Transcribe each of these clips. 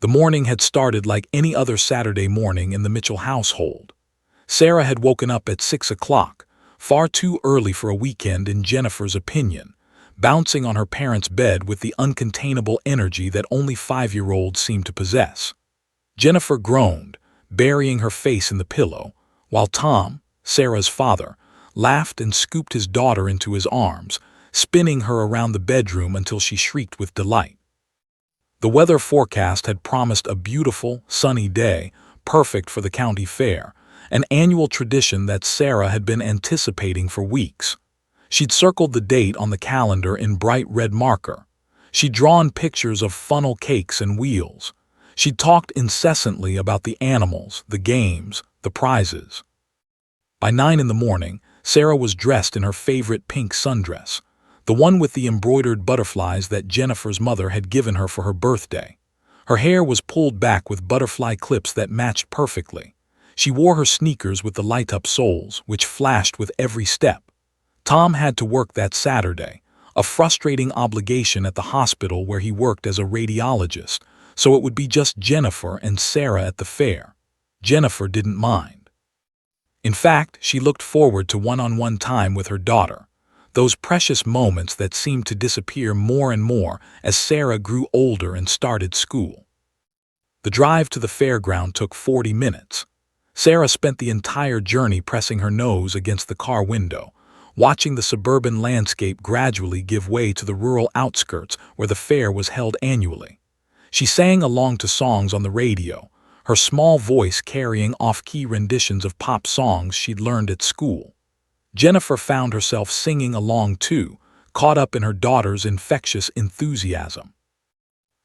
The morning had started like any other Saturday morning in the Mitchell household. Sarah had woken up at 6 o'clock, far too early for a weekend in Jennifer's opinion, bouncing on her parents' bed with the uncontainable energy that only 5-year-olds seem to possess. Jennifer groaned, burying her face in the pillow, while Tom, Sarah's father, laughed and scooped his daughter into his arms, spinning her around the bedroom until she shrieked with delight. The weather forecast had promised a beautiful, sunny day, perfect for the county fair, an annual tradition that Sarah had been anticipating for weeks. She'd circled the date on the calendar in bright red marker. She'd drawn pictures of funnel cakes and wheels. She'd talked incessantly about the animals, the games, the prizes. By 9 in the morning, Sarah was dressed in her favorite pink sundress, the one with the embroidered butterflies that Jennifer's mother had given her for her birthday. Her hair was pulled back with butterfly clips that matched perfectly. She wore her sneakers with the light-up soles, which flashed with every step. Tom had to work that Saturday, a frustrating obligation at the hospital where he worked as a radiologist, so it would be just Jennifer and Sarah at the fair. Jennifer didn't mind. In fact, she looked forward to one-on-one time with her daughter, those precious moments that seemed to disappear more and more as Sarah grew older and started school. The drive to the fairground took 40 minutes. Sarah spent the entire journey pressing her nose against the car window, watching the suburban landscape gradually give way to the rural outskirts where the fair was held annually. She sang along to songs on the radio, her small voice carrying off-key renditions of pop songs she'd learned at school. Jennifer found herself singing along too, caught up in her daughter's infectious enthusiasm.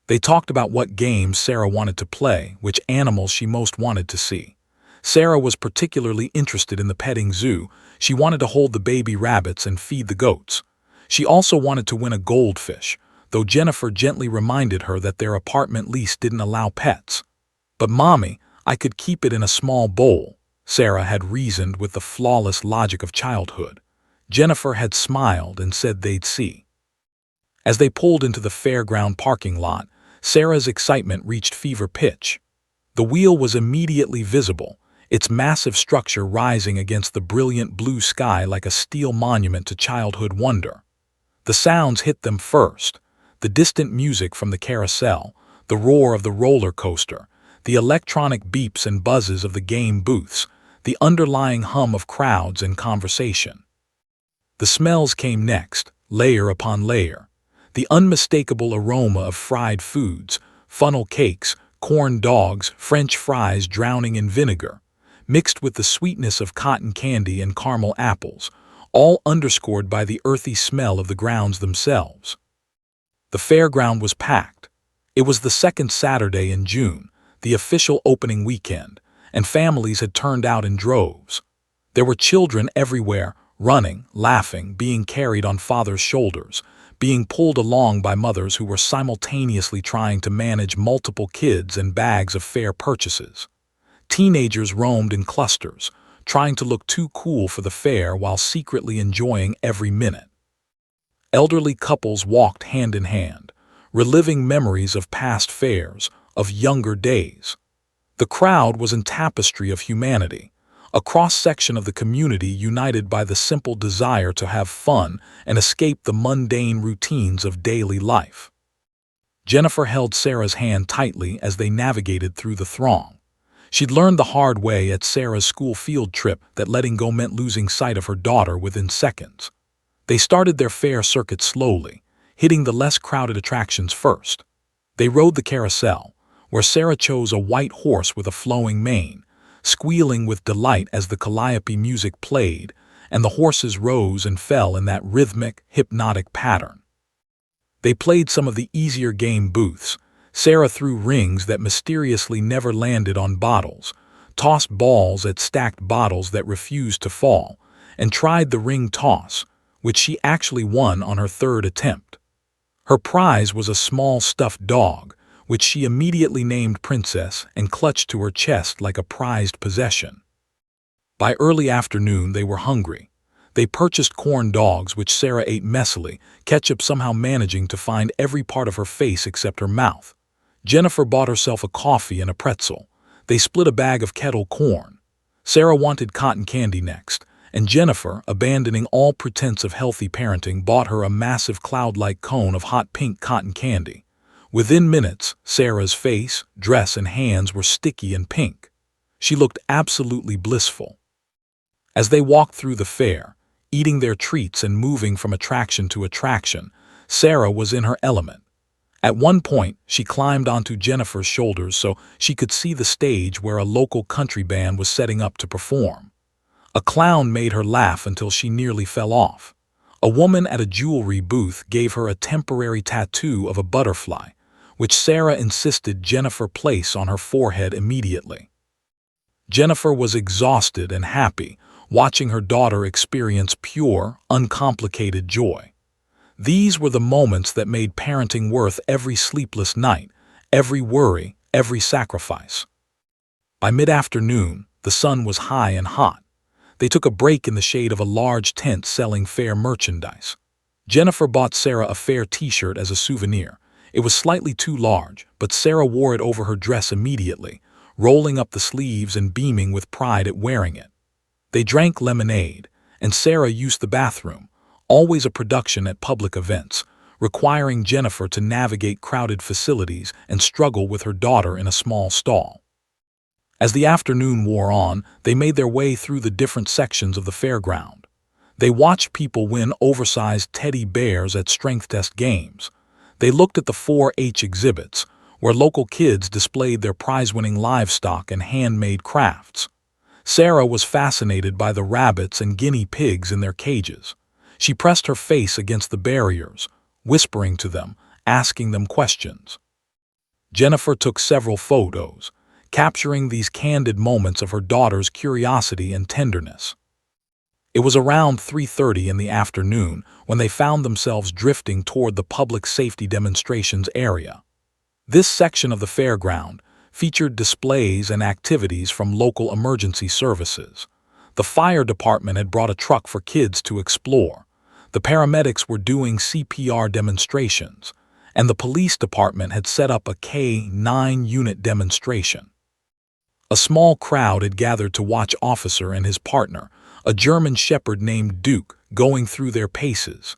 They talked about what games Sarah wanted to play, which animals she most wanted to see. Sarah was particularly interested in the petting zoo. She wanted to hold the baby rabbits and feed the goats. She also wanted to win a goldfish, though Jennifer gently reminded her that their apartment lease didn't allow pets. "But Mommy, I could keep it in a small bowl," Sarah had reasoned with the flawless logic of childhood. Jennifer had smiled and said they'd see. As they pulled into the fairground parking lot, Sarah's excitement reached fever pitch. The wheel was immediately visible, its massive structure rising against the brilliant blue sky like a steel monument to childhood wonder. The sounds hit them first, the distant music from the carousel, the roar of the roller coaster, the electronic beeps and buzzes of the game booths, the underlying hum of crowds and conversation. The smells came next, layer upon layer. The unmistakable aroma of fried foods, funnel cakes, corn dogs, French fries drowning in vinegar, mixed with the sweetness of cotton candy and caramel apples, all underscored by the earthy smell of the grounds themselves. The fairground was packed. It was the second Saturday in June, the official opening weekend, and families had turned out in droves. There were children everywhere, running, laughing, being carried on fathers' shoulders, being pulled along by mothers who were simultaneously trying to manage multiple kids and bags of fair purchases. Teenagers roamed in clusters, trying to look too cool for the fair while secretly enjoying every minute. Elderly couples walked hand in hand, reliving memories of past fairs, of younger days. The crowd was a tapestry of humanity, a cross-section of the community united by the simple desire to have fun and escape the mundane routines of daily life. Jennifer held Sarah's hand tightly as they navigated through the throng. She'd learned the hard way at Sarah's school field trip that letting go meant losing sight of her daughter within seconds. They started their fair circuit slowly, hitting the less crowded attractions first. They rode the carousel, where Sarah chose a white horse with a flowing mane, squealing with delight as the calliope music played, and the horses rose and fell in that rhythmic, hypnotic pattern. They played some of the easier game booths. Sarah threw rings that mysteriously never landed on bottles, tossed balls at stacked bottles that refused to fall, and tried the ring toss, which she actually won on her third attempt. Her prize was a small stuffed dog, which she immediately named Princess and clutched to her chest like a prized possession. By early afternoon they were hungry. They purchased corn dogs, which Sarah ate messily, ketchup somehow managing to find every part of her face except her mouth. Jennifer bought herself a coffee and a pretzel. They split a bag of kettle corn. Sarah wanted cotton candy next, and Jennifer, abandoning all pretense of healthy parenting, bought her a massive cloud-like cone of hot pink cotton candy. Within minutes, Sarah's face, dress, and hands were sticky and pink. She looked absolutely blissful. As they walked through the fair, eating their treats and moving from attraction to attraction, Sarah was in her element. At one point, she climbed onto Jennifer's shoulders so she could see the stage where a local country band was setting up to perform. A clown made her laugh until she nearly fell off. A woman at a jewelry booth gave her a temporary tattoo of a butterfly, which Sarah insisted Jennifer place on her forehead immediately. Jennifer was exhausted and happy, watching her daughter experience pure, uncomplicated joy. These were the moments that made parenting worth every sleepless night, every worry, every sacrifice. By mid-afternoon, the sun was high and hot. They took a break in the shade of a large tent selling fair merchandise. Jennifer bought Sarah a fair t-shirt as a souvenir. It was slightly too large, but Sarah wore it over her dress immediately, rolling up the sleeves and beaming with pride at wearing it. They drank lemonade, and Sarah used the bathroom, always a production at public events, requiring Jennifer to navigate crowded facilities and struggle with her daughter in a small stall. As the afternoon wore on, they made their way through the different sections of the fairground. They watched people win oversized teddy bears at strength test games. They looked at the 4-H exhibits, where local kids displayed their prize-winning livestock and handmade crafts. Sarah was fascinated by the rabbits and guinea pigs in their cages. She pressed her face against the barriers, whispering to them, asking them questions. Jennifer took several photos, capturing these candid moments of her daughter's curiosity and tenderness. It was around 3:30 in the afternoon when they found themselves drifting toward the public safety demonstrations area. This section of the fairground featured displays and activities from local emergency services. The fire department had brought a truck for kids to explore. The paramedics were doing CPR demonstrations, and the police department had set up a K-9 unit demonstration. A small crowd had gathered to watch Officer and his partner, a German shepherd named Duke, going through their paces.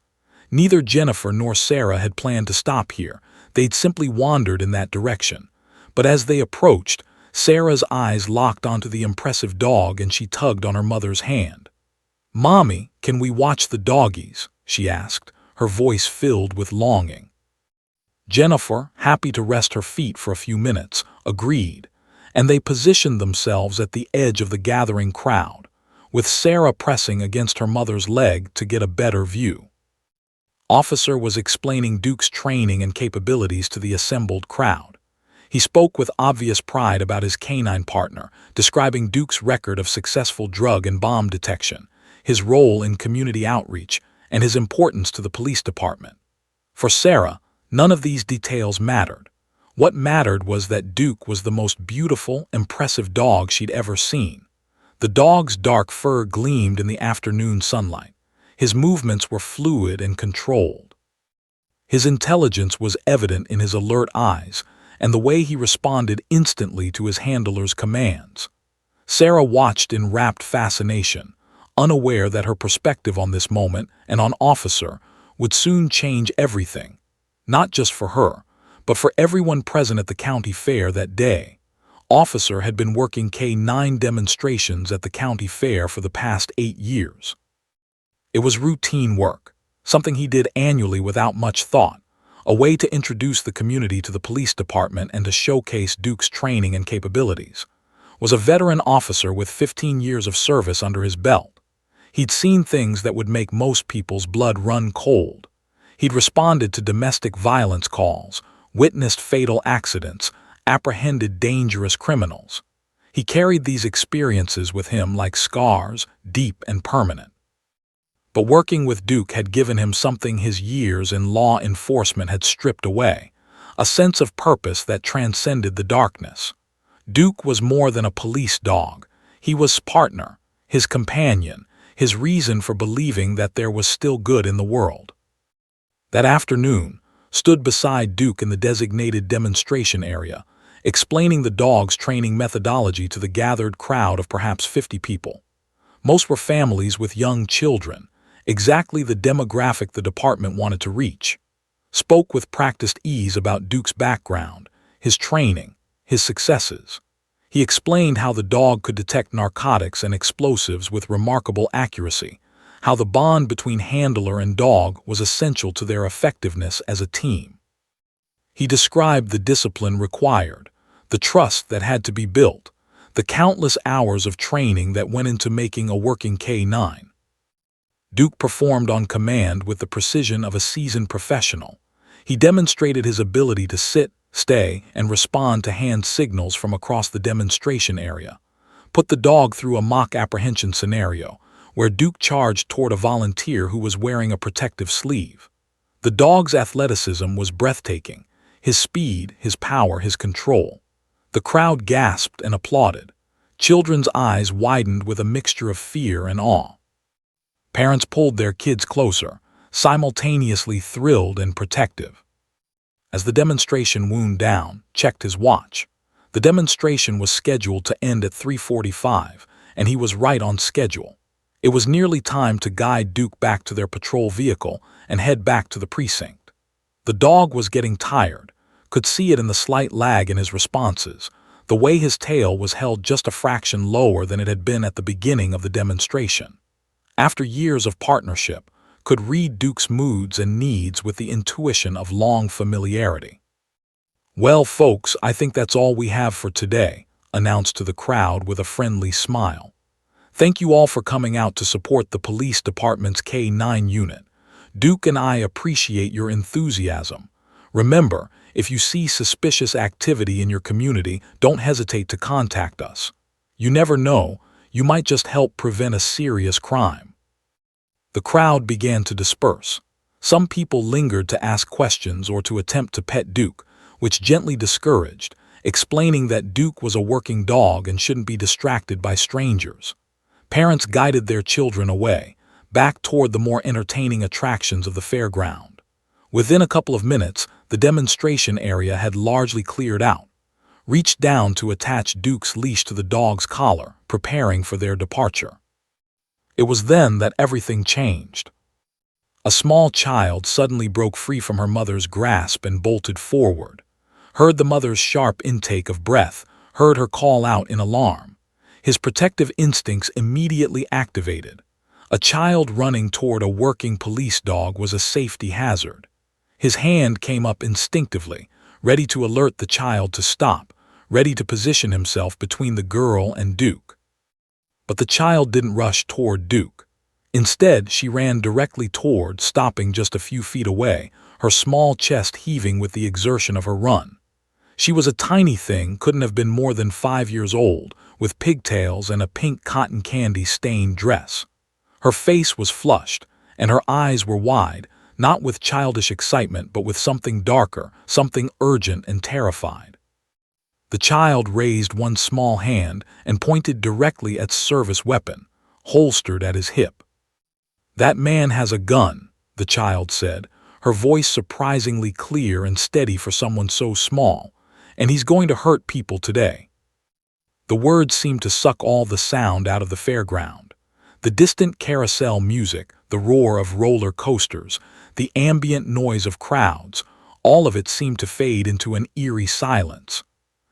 Neither Jennifer nor Sarah had planned to stop here. They'd simply wandered in that direction. But as they approached, Sarah's eyes locked onto the impressive dog and she tugged on her mother's hand. "Mommy, can we watch the doggies?" she asked, her voice filled with longing. Jennifer, happy to rest her feet for a few minutes, agreed, and they positioned themselves at the edge of the gathering crowd, with Sarah pressing against her mother's leg to get a better view. Officer was explaining Duke's training and capabilities to the assembled crowd. He spoke with obvious pride about his canine partner, describing Duke's record of successful drug and bomb detection, his role in community outreach, and his importance to the police department. For Sarah, none of these details mattered. What mattered was that Duke was the most beautiful, impressive dog she'd ever seen. The dog's dark fur gleamed in the afternoon sunlight. His movements were fluid and controlled. His intelligence was evident in his alert eyes and the way he responded instantly to his handler's commands. Sarah watched in rapt fascination, unaware that her perspective on this moment and on Officer would soon change everything, not just for her, but for everyone present at the county fair that day. Officer had been working K-9 demonstrations at the county fair for the past 8 years. It was routine work, something he did annually without much thought, a way to introduce the community to the police department and to showcase Duke's training and capabilities. Was a veteran officer with 15 years of service under his belt. He'd seen things that would make most people's blood run cold. He'd responded to domestic violence calls, witnessed fatal accidents, apprehended dangerous criminals. He carried these experiences with him like scars, deep and permanent. But working with Duke had given him something his years in law enforcement had stripped away, a sense of purpose that transcended the darkness. Duke was more than a police dog. He was his partner, his companion, his reason for believing that there was still good in the world. That afternoon, stood beside Duke in the designated demonstration area, explaining the dog's training methodology to the gathered crowd of perhaps 50 people. Most were families with young children, exactly the demographic the department wanted to reach. Spoke with practiced ease about Duke's background, his training, his successes. He explained how the dog could detect narcotics and explosives with remarkable accuracy, how the bond between handler and dog was essential to their effectiveness as a team. He described the discipline required, the trust that had to be built, the countless hours of training that went into making a working K9. Duke performed on command with the precision of a seasoned professional. He demonstrated his ability to sit, stay, and respond to hand signals from across the demonstration area. Put the dog through a mock apprehension scenario, where Duke charged toward a volunteer who was wearing a protective sleeve. The dog's athleticism was breathtaking, his speed, his power, his control. The crowd gasped and applauded. Children's eyes widened with a mixture of fear and awe. Parents pulled their kids closer, simultaneously thrilled and protective. As the demonstration wound down, checked his watch. The demonstration was scheduled to end at 3:45, and he was right on schedule. It was nearly time to guide Duke back to their patrol vehicle and head back to the precinct. The dog was getting tired, could see it in the slight lag in his responses, the way his tail was held just a fraction lower than it had been at the beginning of the demonstration. After years of partnership, could read Duke's moods and needs with the intuition of long familiarity. "Well, folks, I think that's all we have for today," announced to the crowd with a friendly smile. "Thank you all for coming out to support the police department's K9 unit. Duke and I appreciate your enthusiasm. Remember, if you see suspicious activity in your community, don't hesitate to contact us. You never know, you might just help prevent a serious crime." The crowd began to disperse. Some people lingered to ask questions or to attempt to pet Duke, which gently discouraged, explaining that Duke was a working dog and shouldn't be distracted by strangers. Parents guided their children away, back toward the more entertaining attractions of the fairground. Within a couple of minutes, the demonstration area had largely cleared out. Reached down to attach Duke's leash to the dog's collar, preparing for their departure. It was then that everything changed. A small child suddenly broke free from her mother's grasp and bolted forward. Heard the mother's sharp intake of breath, heard her call out in alarm. His protective instincts immediately activated. A child running toward a working police dog was a safety hazard. His hand came up instinctively, ready to alert the child to stop, ready to position himself between the girl and Duke. But the child didn't rush toward Duke. Instead, she ran directly toward, stopping just a few feet away, her small chest heaving with the exertion of her run. She was a tiny thing, couldn't have been more than 5 years old, with pigtails and a pink cotton candy-stained dress. Her face was flushed, and her eyes were wide, not with childish excitement but with something darker, something urgent and terrified. The child raised one small hand and pointed directly at service weapon, holstered at his hip. "That man has a gun," the child said, her voice surprisingly clear and steady for someone so small, "and he's going to hurt people today." The words seemed to suck all the sound out of the fairground. The distant carousel music, the roar of roller coasters, the ambient noise of crowds, all of it seemed to fade into an eerie silence.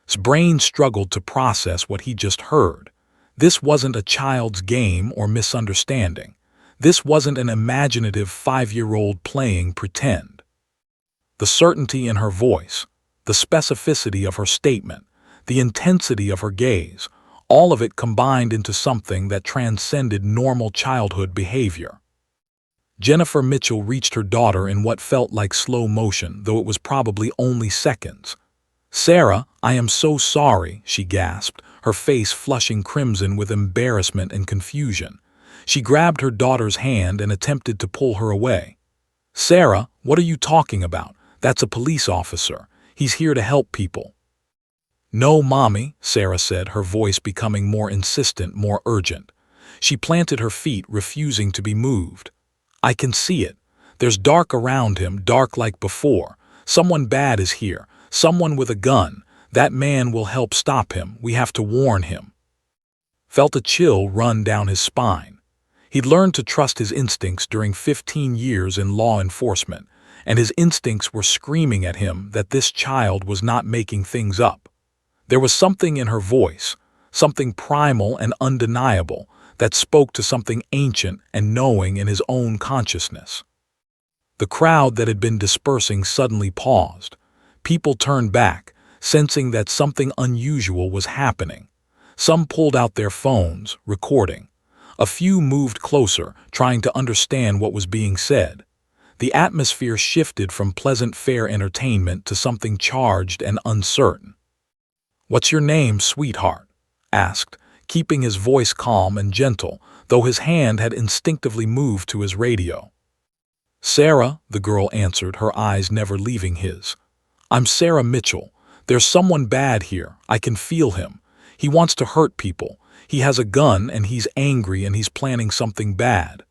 His brain struggled to process what he just heard. This wasn't a child's game or misunderstanding. This wasn't an imaginative 5-year-old playing pretend. The certainty in her voice, the specificity of her statement, the intensity of her gaze, all of it combined into something that transcended normal childhood behavior. Jennifer Mitchell reached her daughter in what felt like slow motion, though it was probably only seconds. "Sarah, I am so sorry," she gasped, her face flushing crimson with embarrassment and confusion. She grabbed her daughter's hand and attempted to pull her away. "Sarah, what are you talking about? That's a police officer. He's here to help people." "No, Mommy," Sarah said, her voice becoming more insistent, more urgent. She planted her feet, refusing to be moved. "I can see it. There's dark around him, dark like before, Someone bad is here. Someone with a gun. That man will help stop him. We have to warn him." Felt a chill run down his spine. He'd learned to trust his instincts during 15 years in law enforcement, and his instincts were screaming at him that this child was not making things up. There was something in her voice, something primal and undeniable, that spoke to something ancient and knowing in his own consciousness. The crowd that had been dispersing suddenly paused. People turned back, sensing that something unusual was happening. Some pulled out their phones, recording. A few moved closer, trying to understand what was being said. The atmosphere shifted from pleasant fair entertainment to something charged and uncertain. "What's your name, sweetheart?" asked, keeping his voice calm and gentle, though his hand had instinctively moved to his radio. "Sarah," the girl answered, her eyes never leaving his. "I'm Sarah Mitchell. There's someone bad here. I can feel him. He wants to hurt people. He has a gun and he's angry and he's planning something bad."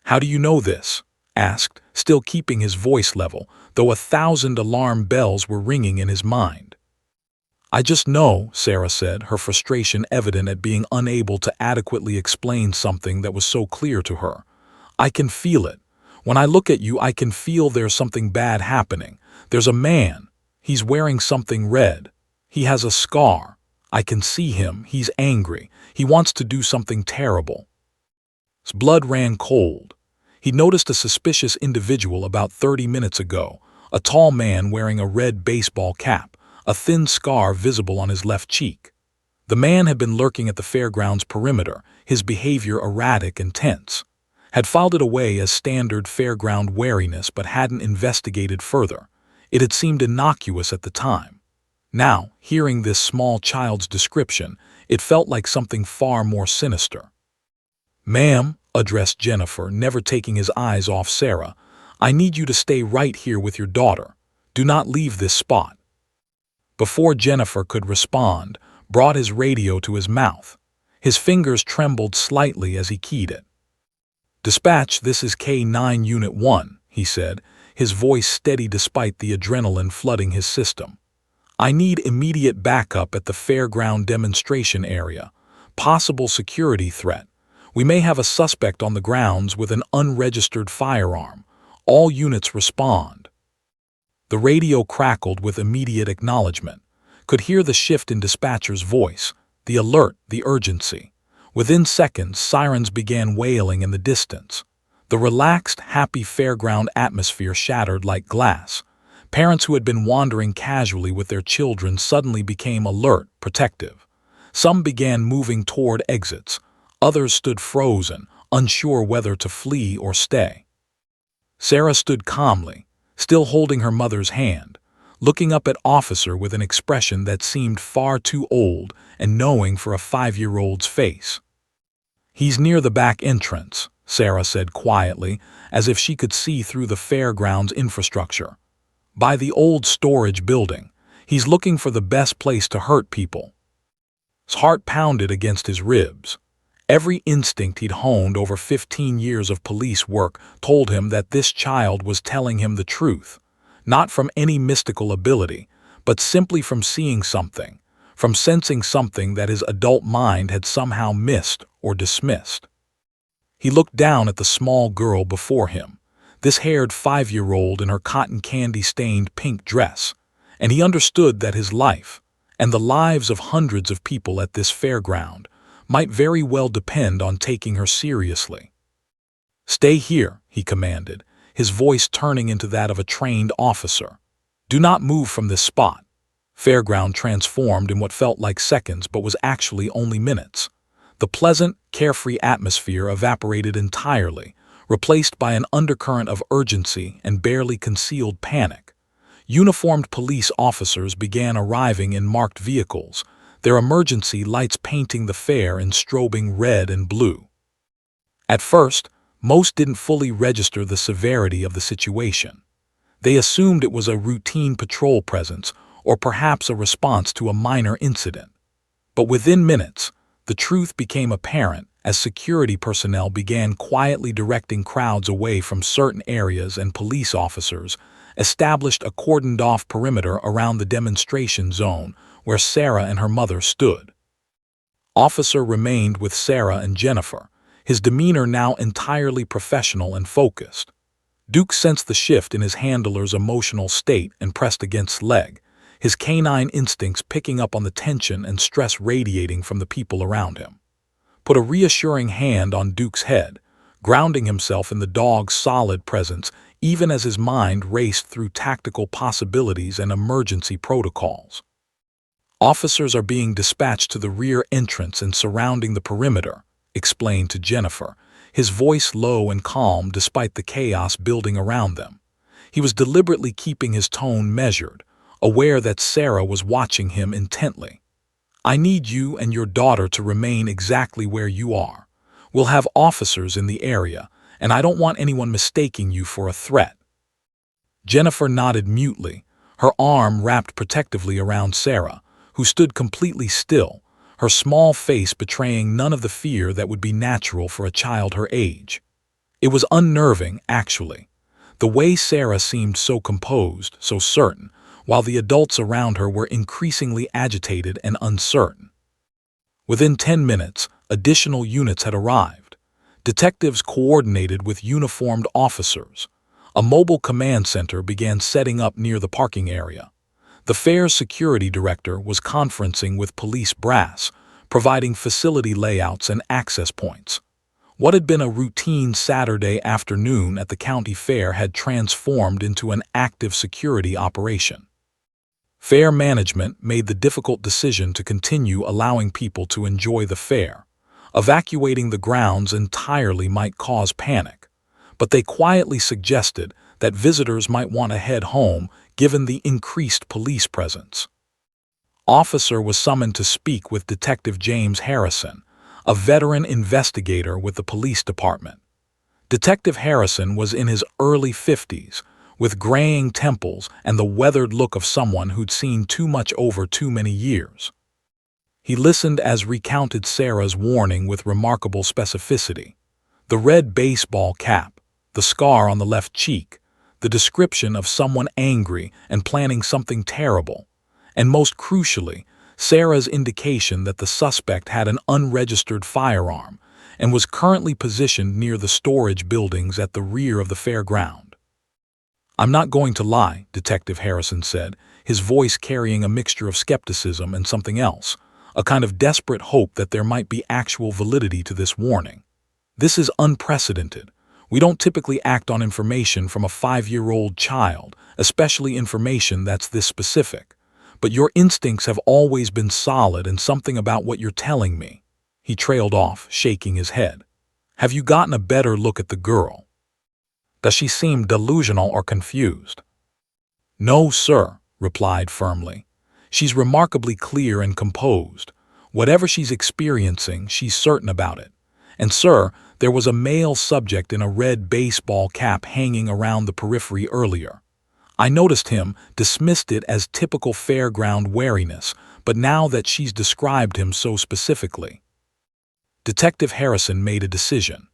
"How do you know this?" asked, still keeping his voice level, though 1,000 alarm bells were ringing in his mind. "I just know," Sarah said, her frustration evident at being unable to adequately explain something that was so clear to her. "I can feel it. When I look at you, I can feel there's something bad happening. There's a man. He's wearing something red. He has a scar. I can see him. He's angry. He wants to do something terrible." His blood ran cold. He'd noticed a suspicious individual about 30 minutes ago, a tall man wearing a red baseball cap, a thin scar visible on his left cheek. The man had been lurking at the fairground's perimeter, his behavior erratic and tense. Had filed it away as standard fairground wariness but hadn't investigated further. It had seemed innocuous at the time. Now, hearing this small child's description, it felt like something far more sinister. "Ma'am," addressed Jennifer, never taking his eyes off Sarah, "I need you to stay right here with your daughter. Do not leave this spot." Before Jennifer could respond, brought his radio to his mouth. His fingers trembled slightly as he keyed it. "Dispatch, this is K9 Unit 1, he said, his voice steady despite the adrenaline flooding his system. "I need immediate backup at the fairground demonstration area. Possible security threat. We may have a suspect on the grounds with an unregistered firearm. All units respond." The radio crackled with immediate acknowledgement. Could hear the shift in dispatcher's voice, the alert, the urgency. Within seconds, sirens began wailing in the distance. The relaxed, happy fairground atmosphere shattered like glass. Parents who had been wandering casually with their children suddenly became alert, protective. Some began moving toward exits. Others stood frozen, unsure whether to flee or stay. Sarah stood calmly, still holding her mother's hand, looking up at Officer with an expression that seemed far too old and knowing for a 5-year-old's face. "He's near the back entrance," Sarah said quietly, as if she could see through the fairground's infrastructure. "By the old storage building. He's looking for the best place to hurt people." His heart pounded against his ribs. Every instinct he'd honed over 15 years of police work told him that this child was telling him the truth, not from any mystical ability, but simply from seeing something, from sensing something that his adult mind had somehow missed or dismissed. He looked down at the small girl before him, this haired 5-year-old in her cotton candy-stained pink dress, and he understood that his life, and the lives of hundreds of people at this fairground, might very well depend on taking her seriously. "Stay here," he commanded, his voice turning into that of a trained officer. "Do not move from this spot." Fairground transformed in what felt like seconds but was actually only minutes. The pleasant, carefree atmosphere evaporated entirely, replaced by an undercurrent of urgency and barely concealed panic. Uniformed police officers began arriving in marked vehicles, their emergency lights painting the fair in strobing red and blue. At first, most didn't fully register the severity of the situation. They assumed it was a routine patrol presence or perhaps a response to a minor incident. But within minutes, the truth became apparent as security personnel began quietly directing crowds away from certain areas and police officers, established a cordoned-off perimeter around the demonstration zone where Sarah and her mother stood. Officer remained with Sarah and Jennifer, his demeanor now entirely professional and focused. Duke sensed the shift in his handler's emotional state and pressed against leg, his canine instincts picking up on the tension and stress radiating from the people around him. Put a reassuring hand on Duke's head, grounding himself in the dog's solid presence even as his mind raced through tactical possibilities and emergency protocols. Officers are being dispatched to the rear entrance and surrounding the perimeter, explained to Jennifer, his voice low and calm despite the chaos building around them. He was deliberately keeping his tone measured, aware that Sarah was watching him intently. I need you and your daughter to remain exactly where you are. We'll have officers in the area, and I don't want anyone mistaking you for a threat. Jennifer nodded mutely, her arm wrapped protectively around Sarah, who stood completely still, her small face betraying none of the fear that would be natural for a child her age. It was unnerving, actually. The way Sarah seemed so composed, so certain, while the adults around her were increasingly agitated and uncertain. Within 10 minutes, additional units had arrived. Detectives coordinated with uniformed officers. A mobile command center began setting up near the parking area. The fair's security director was conferencing with police brass, providing facility layouts and access points. What had been a routine Saturday afternoon at the county fair had transformed into an active security operation. Fair management made the difficult decision to continue allowing people to enjoy the fair. Evacuating the grounds entirely might cause panic, but they quietly suggested that visitors might want to head home given the increased police presence. Officer was summoned to speak with Detective James Harrison, a veteran investigator with the police department. Detective Harrison was in his early 50s, with graying temples and the weathered look of someone who'd seen too much over too many years. He listened as recounted Sarah's warning with remarkable specificity. The red baseball cap, the scar on the left cheek, the description of someone angry and planning something terrible, and most crucially, Sarah's indication that the suspect had an unregistered firearm and was currently positioned near the storage buildings at the rear of the fairground. I'm not going to lie, Detective Harrison said, his voice carrying a mixture of skepticism and something else, a kind of desperate hope that there might be actual validity to this warning. This is unprecedented. We don't typically act on information from a 5-year-old child, especially information that's this specific. But your instincts have always been solid and something about what you're telling me. He trailed off, shaking his head. Have you gotten a better look at the girl? Does she seem delusional or confused? No, sir, replied firmly. She's remarkably clear and composed. Whatever she's experiencing, she's certain about it. And, sir, there was a male subject in a red baseball cap hanging around the periphery earlier. I noticed him, dismissed it as typical fairground wariness, but now that she's described him so specifically. Detective Harrison made a decision.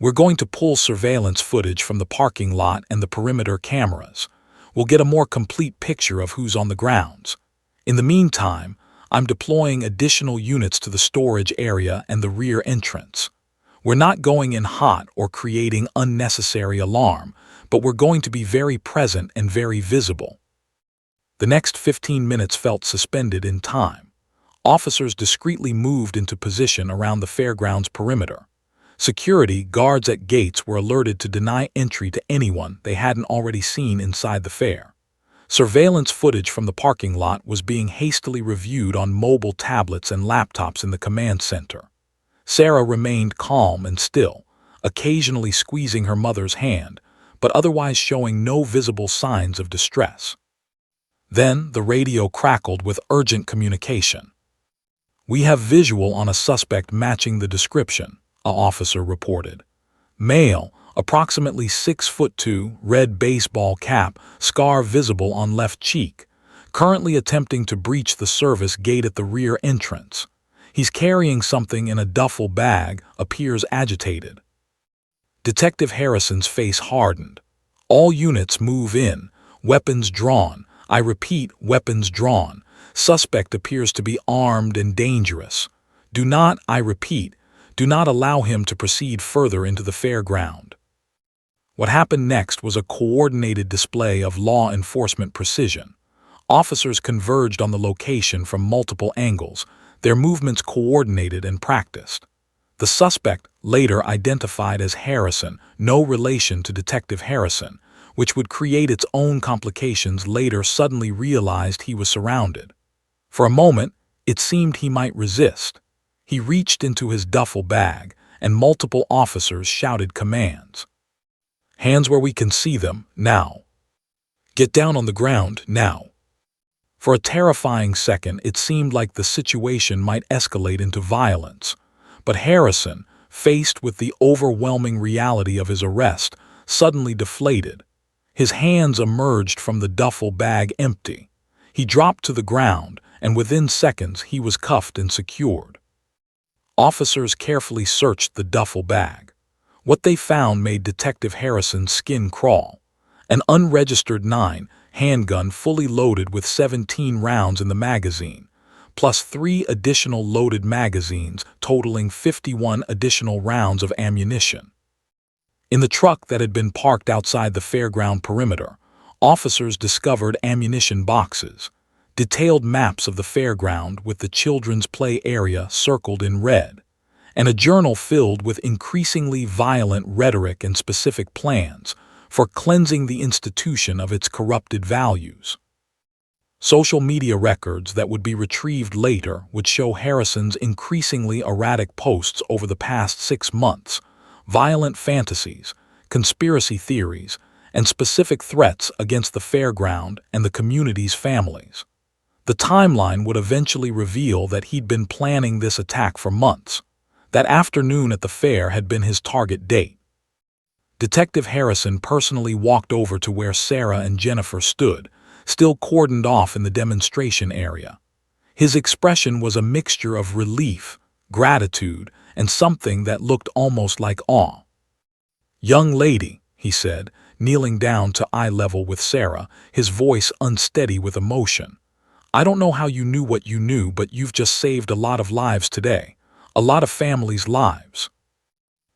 We're going to pull surveillance footage from the parking lot and the perimeter cameras. We'll get a more complete picture of who's on the grounds. In the meantime, I'm deploying additional units to the storage area and the rear entrance. We're not going in hot or creating unnecessary alarm, but we're going to be very present and very visible. The next 15 minutes felt suspended in time. Officers discreetly moved into position around the fairgrounds perimeter. Security guards at gates were alerted to deny entry to anyone they hadn't already seen inside the fair. Surveillance footage from the parking lot was being hastily reviewed on mobile tablets and laptops in the command center. Sarah remained calm and still, occasionally squeezing her mother's hand, but otherwise showing no visible signs of distress. Then the radio crackled with urgent communication. We have visual on a suspect matching the description, an officer reported. Male, approximately 6'2", red baseball cap, scar visible on left cheek, currently attempting to breach the service gate at the rear entrance. He's carrying something in a duffel bag, appears agitated. Detective Harrison's face hardened. All units move in. Weapons drawn. I repeat, weapons drawn. Suspect appears to be armed and dangerous. Do not, I repeat, do not allow him to proceed further into the fairground. What happened next was a coordinated display of law enforcement precision. Officers converged on the location from multiple angles, their movements coordinated and practiced. The suspect, later identified as Harrison, no relation to Detective Harrison, which would create its own complications, later suddenly realized he was surrounded. For a moment, it seemed he might resist. He reached into his duffel bag, and multiple officers shouted commands. Hands where we can see them, now. Get down on the ground, now. For a terrifying second, it seemed like the situation might escalate into violence. But Harrison, faced with the overwhelming reality of his arrest, suddenly deflated. His hands emerged from the duffel bag empty. He dropped to the ground, and within seconds he was cuffed and secured. Officers carefully searched the duffel bag. What they found made Detective Harrison's skin crawl. An unregistered 9 handgun fully loaded with 17 rounds in the magazine, plus 3 additional loaded magazines totaling 51 additional rounds of ammunition. In the truck that had been parked outside the fairground perimeter, officers discovered ammunition boxes, detailed maps of the fairground with the children's play area circled in red, and a journal filled with increasingly violent rhetoric and specific plans for cleansing the institution of its corrupted values. Social media records that would be retrieved later would show Harrison's increasingly erratic posts over the past 6 months, violent fantasies, conspiracy theories, and specific threats against the fairground and the community's families. The timeline would eventually reveal that he'd been planning this attack for months. That afternoon at the fair had been his target date. Detective Harrison personally walked over to where Sarah and Jennifer stood, still cordoned off in the demonstration area. His expression was a mixture of relief, gratitude, and something that looked almost like awe. "Young lady," he said, kneeling down to eye level with Sarah, his voice unsteady with emotion. "I don't know how you knew what you knew, but you've just saved a lot of lives today. A lot of families' lives."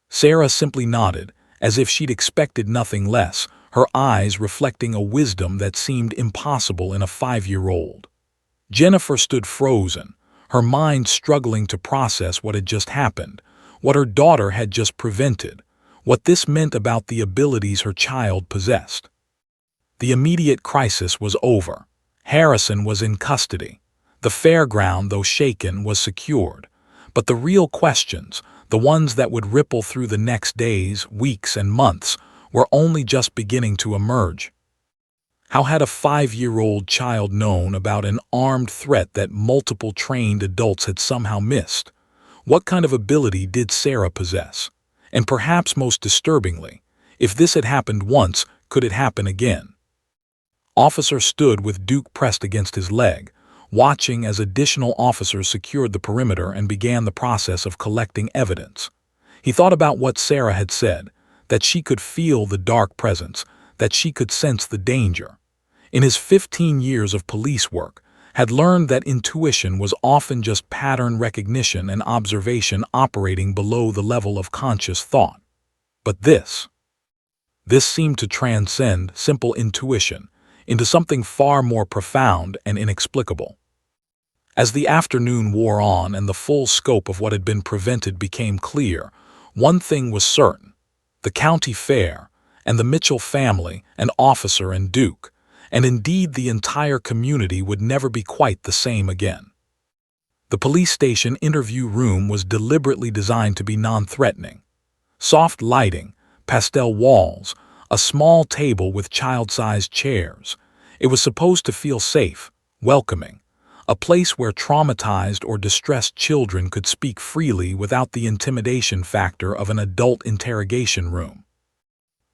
Sarah simply nodded, as if she'd expected nothing less, her eyes reflecting a wisdom that seemed impossible in a 5-year-old. Jennifer stood frozen, her mind struggling to process what had just happened, what her daughter had just prevented, what this meant about the abilities her child possessed. The immediate crisis was over. Harrison was in custody. The fairground, though shaken, was secured. But the real questions, the ones that would ripple through the next days, weeks, and months, were only just beginning to emerge. How had a 5-year-old child known about an armed threat that multiple trained adults had somehow missed? What kind of ability did Sarah possess? And perhaps most disturbingly, if this had happened once, could it happen again? Officer stood with Duke pressed against his leg, watching as additional officers secured the perimeter and began the process of collecting evidence. He thought about what Sarah had said, that she could feel the dark presence, that she could sense the danger. In his 15 years of police work, had learned that intuition was often just pattern recognition and observation operating below the level of conscious thought. But this seemed to transcend simple intuition into something far more profound and inexplicable. As the afternoon wore on and the full scope of what had been prevented became clear, one thing was certain: the county fair, and the Mitchell family, and Officer and Duke, and indeed the entire community would never be quite the same again. The police station interview room was deliberately designed to be non-threatening. Soft lighting, pastel walls, a small table with child-sized chairs. It was supposed to feel safe, welcoming, a place where traumatized or distressed children could speak freely without the intimidation factor of an adult interrogation room.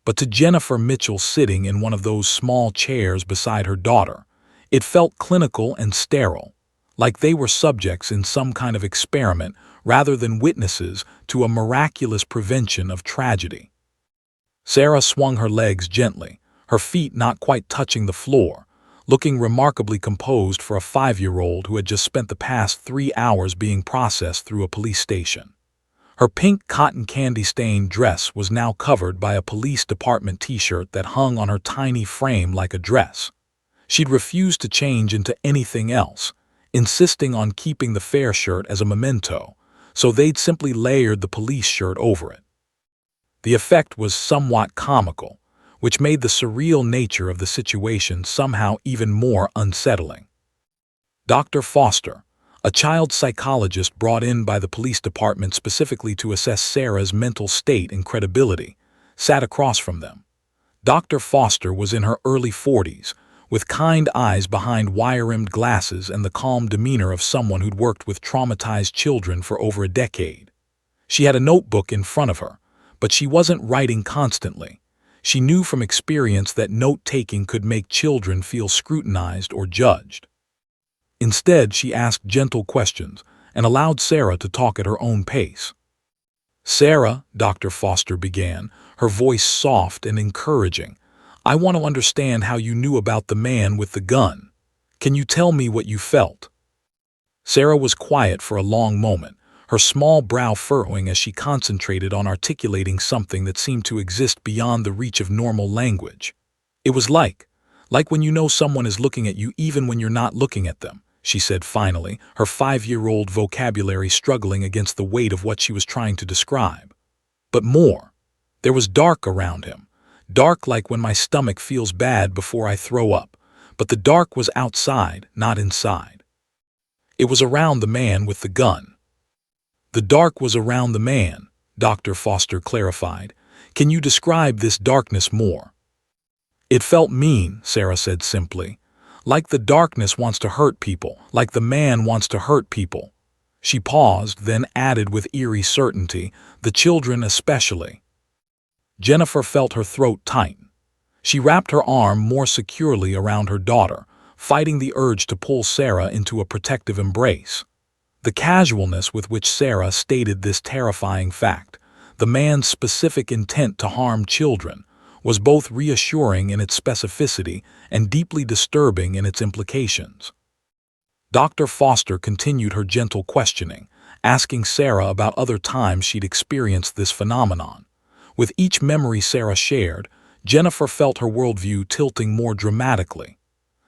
But to Jennifer Mitchell sitting in one of those small chairs beside her daughter, it felt clinical and sterile, like they were subjects in some kind of experiment rather than witnesses to a miraculous prevention of tragedy. Sarah swung her legs gently, her feet not quite touching the floor, looking remarkably composed for a 5-year-old who had just spent the past 3 hours being processed through a police station. Her pink cotton candy-stained dress was now covered by a police department t-shirt that hung on her tiny frame like a dress. She'd refused to change into anything else, insisting on keeping the fair shirt as a memento, so they'd simply layered the police shirt over it. The effect was somewhat comical, which made the surreal nature of the situation somehow even more unsettling. Dr. Foster, a child psychologist brought in by the police department specifically to assess Sarah's mental state and credibility, sat across from them. Dr. Foster was in her early 40s, with kind eyes behind wire-rimmed glasses and the calm demeanor of someone who'd worked with traumatized children for over a decade. She had a notebook in front of her, but she wasn't writing constantly. She knew from experience that note-taking could make children feel scrutinized or judged. Instead, she asked gentle questions and allowed Sarah to talk at her own pace. "Sarah," Dr. Foster began, her voice soft and encouraging, "I want to understand how you knew about the man with the gun. Can you tell me what you felt?" Sarah was quiet for a long moment, her small brow furrowing as she concentrated on articulating something that seemed to exist beyond the reach of normal language. "It was like when you know someone is looking at you even when you're not looking at them," she said finally, her 5-year-old vocabulary struggling against the weight of what she was trying to describe. "But more. There was dark around him. Dark like when my stomach feels bad before I throw up, but the dark was outside, not inside. It was around the man with the gun." "The dark was around the man," Dr. Foster clarified. "Can you describe this darkness more?" "It felt mean," Sarah said simply. "Like the darkness wants to hurt people, like the man wants to hurt people." She paused, then added with eerie certainty, "the children especially." Jennifer felt her throat tighten. She wrapped her arm more securely around her daughter, fighting the urge to pull Sarah into a protective embrace. The casualness with which Sarah stated this terrifying fact, the man's specific intent to harm children, was both reassuring in its specificity and deeply disturbing in its implications. Dr. Foster continued her gentle questioning, asking Sarah about other times she'd experienced this phenomenon. With each memory Sarah shared, Jennifer felt her worldview tilting more dramatically.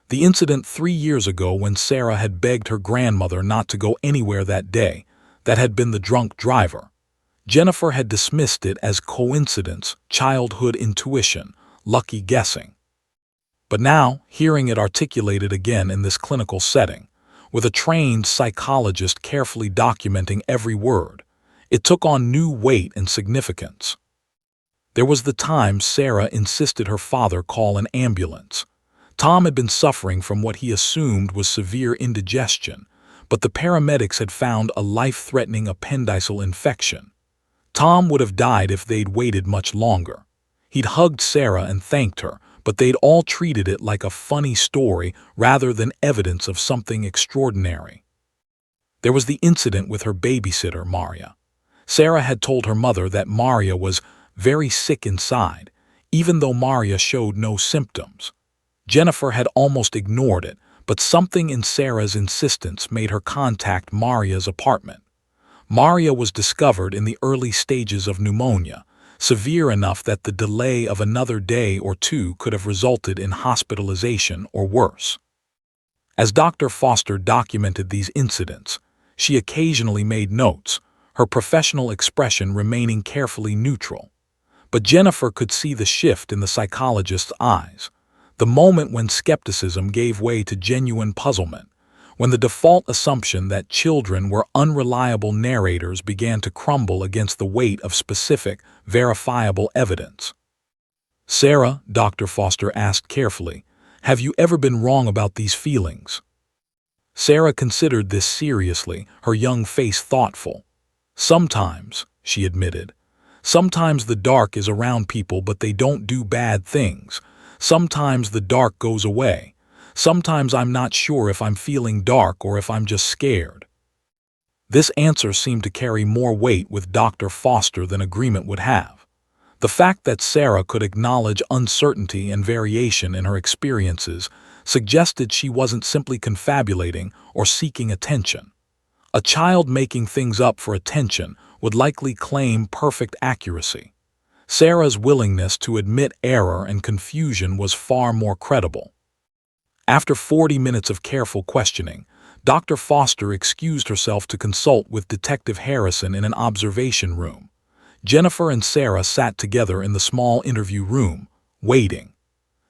The incident 3 years ago when Sarah had begged her grandmother not to go anywhere that day, that had been the drunk driver. Jennifer had dismissed it as coincidence, childhood intuition, lucky guessing. But now, hearing it articulated again in this clinical setting, with a trained psychologist carefully documenting every word, it took on new weight and significance. There was the time Sarah insisted her father call an ambulance. Tom had been suffering from what he assumed was severe indigestion, but the paramedics had found a life-threatening appendiceal infection. Tom would have died if they'd waited much longer. He'd hugged Sarah and thanked her, but they'd all treated it like a funny story rather than evidence of something extraordinary. There was the incident with her babysitter, Maria. Sarah had told her mother that Maria was very sick inside, even though Maria showed no symptoms. Jennifer had almost ignored it, but something in Sarah's insistence made her contact Maria's apartment. Maria was discovered in the early stages of pneumonia, severe enough that the delay of another day or two could have resulted in hospitalization or worse. As Dr. Foster documented these incidents, she occasionally made notes, her professional expression remaining carefully neutral. But Jennifer could see the shift in the psychologist's eyes. The moment when skepticism gave way to genuine puzzlement, when the default assumption that children were unreliable narrators began to crumble against the weight of specific, verifiable evidence. "Sarah," Dr. Foster asked carefully, "have you ever been wrong about these feelings?" Sarah considered this seriously, her young face thoughtful. "Sometimes," she admitted. "Sometimes the dark is around people but they don't do bad things. Sometimes the dark goes away. Sometimes I'm not sure if I'm feeling dark or if I'm just scared." This answer seemed to carry more weight with Dr. Foster than agreement would have. The fact that Sarah could acknowledge uncertainty and variation in her experiences suggested she wasn't simply confabulating or seeking attention. A child making things up for attention would likely claim perfect accuracy. Sarah's willingness to admit error and confusion was far more credible. After 40 minutes of careful questioning, Dr. Foster excused herself to consult with Detective Harrison in an observation room. Jennifer and Sarah sat together in the small interview room, waiting.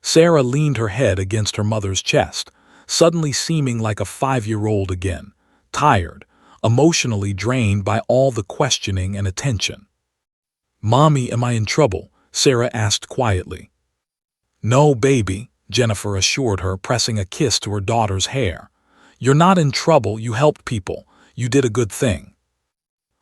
Sarah leaned her head against her mother's chest, suddenly seeming like a 5-year-old again, tired, emotionally drained by all the questioning and attention. "Mommy, am I in trouble?" Sarah asked quietly. "No, baby," Jennifer assured her, pressing a kiss to her daughter's hair. "You're not in trouble, you helped people. You did a good thing."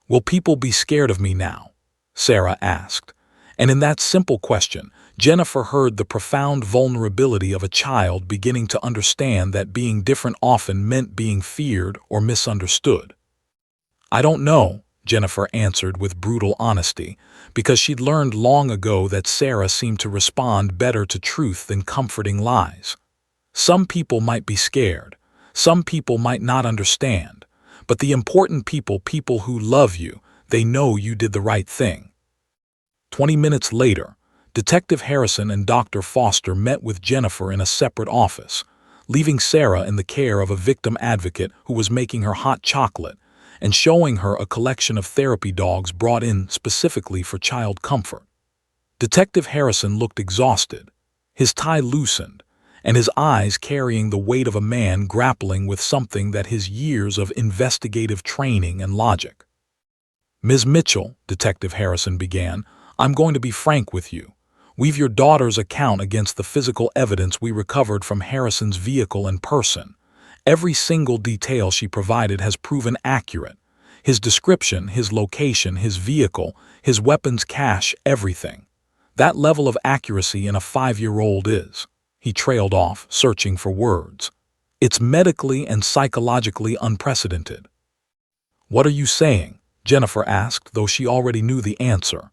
"Will people be scared of me now?" Sarah asked. And in that simple question, Jennifer heard the profound vulnerability of a child beginning to understand that being different often meant being feared or misunderstood. "I don't know," Jennifer answered with brutal honesty, because she'd learned long ago that Sarah seemed to respond better to truth than comforting lies. Some people might be scared, some people might not understand, but the important people who love you, they know you did the right thing. 20 minutes later, Detective Harrison and Dr. Foster met with Jennifer in a separate office, leaving Sarah in the care of a victim advocate who was making her hot chocolate and showing her a collection of therapy dogs brought in specifically for child comfort. Detective Harrison looked exhausted, his tie loosened, and his eyes carrying the weight of a man grappling with something that his years of investigative training and logic. "Ms. Mitchell," Detective Harrison began, "I'm going to be frank with you. We've your daughter's account against the physical evidence we recovered from Harrison's vehicle and person. Every single detail she provided has proven accurate. His description, his location, his vehicle, his weapons cache, everything. That level of accuracy in a 5-year-old is," he trailed off, searching for words. "It's medically and psychologically unprecedented." "What are you saying?" Jennifer asked, though she already knew the answer.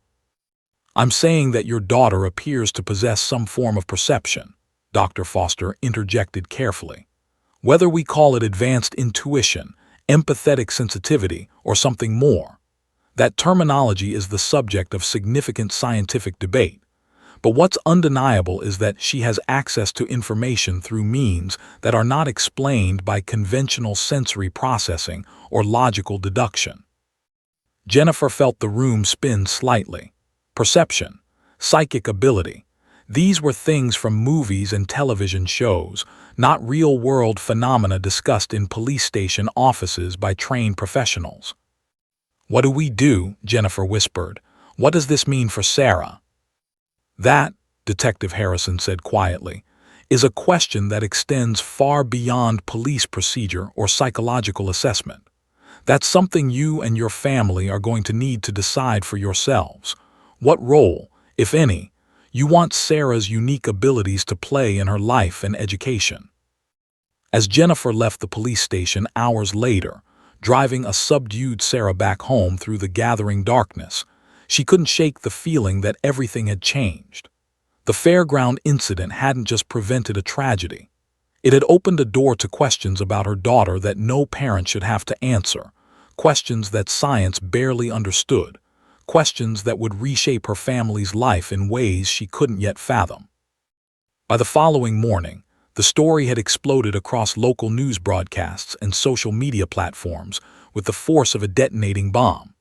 "I'm saying that your daughter appears to possess some form of perception," Dr. Foster interjected carefully. "Whether we call it advanced intuition, empathetic sensitivity, or something more. That terminology is the subject of significant scientific debate. But what's undeniable is that she has access to information through means that are not explained by conventional sensory processing or logical deduction." Jennifer felt the room spin slightly. Perception, psychic ability. These were things from movies and television shows, not real-world phenomena discussed in police station offices by trained professionals. "What do we do?" Jennifer whispered. "What does this mean for Sarah?" "That," Detective Harrison said quietly, "is a question that extends far beyond police procedure or psychological assessment. That's something you and your family are going to need to decide for yourselves. What role, if any, you want Sarah's unique abilities to play in her life and education." As Jennifer left the police station hours later, driving a subdued Sarah back home through the gathering darkness, she couldn't shake the feeling that everything had changed. The fairground incident hadn't just prevented a tragedy. It had opened a door to questions about her daughter that no parent should have to answer, questions that science barely understood, questions that would reshape her family's life in ways she couldn't yet fathom. By the following morning, the story had exploded across local news broadcasts and social media platforms with the force of a detonating bomb.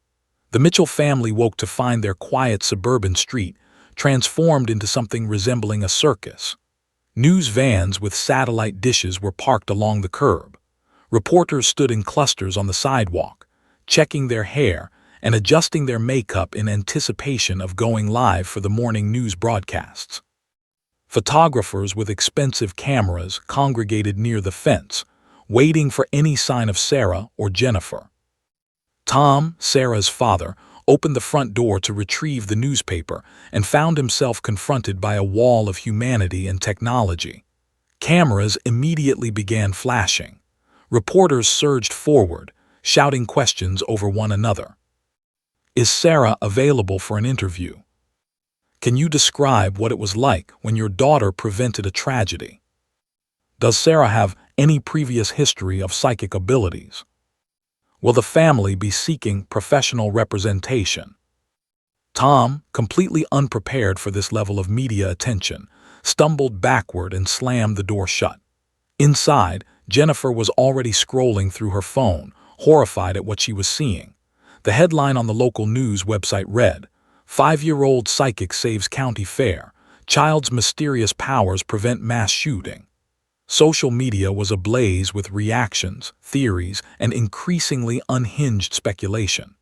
The Mitchell family woke to find their quiet suburban street transformed into something resembling a circus. News vans with satellite dishes were parked along the curb. Reporters stood in clusters on the sidewalk, checking their hair and adjusting their makeup in anticipation of going live for the morning news broadcasts. Photographers with expensive cameras congregated near the fence, waiting for any sign of Sarah or Jennifer. Tom, Sarah's father, opened the front door to retrieve the newspaper and found himself confronted by a wall of humanity and technology. Cameras immediately began flashing. Reporters surged forward, shouting questions over one another. "Is Sarah available for an interview?" Can you describe what it was like when your daughter prevented a tragedy? Does Sarah have any previous history of psychic abilities? Will the family be seeking professional representation? Tom, completely unprepared for this level of media attention, stumbled backward and slammed the door shut. Inside, Jennifer was already scrolling through her phone, horrified at what she was seeing. The headline on the local news website read, "5-year-old psychic saves county fair. Child's mysterious powers prevent mass shooting." Social media was ablaze with reactions, theories, and increasingly unhinged speculation.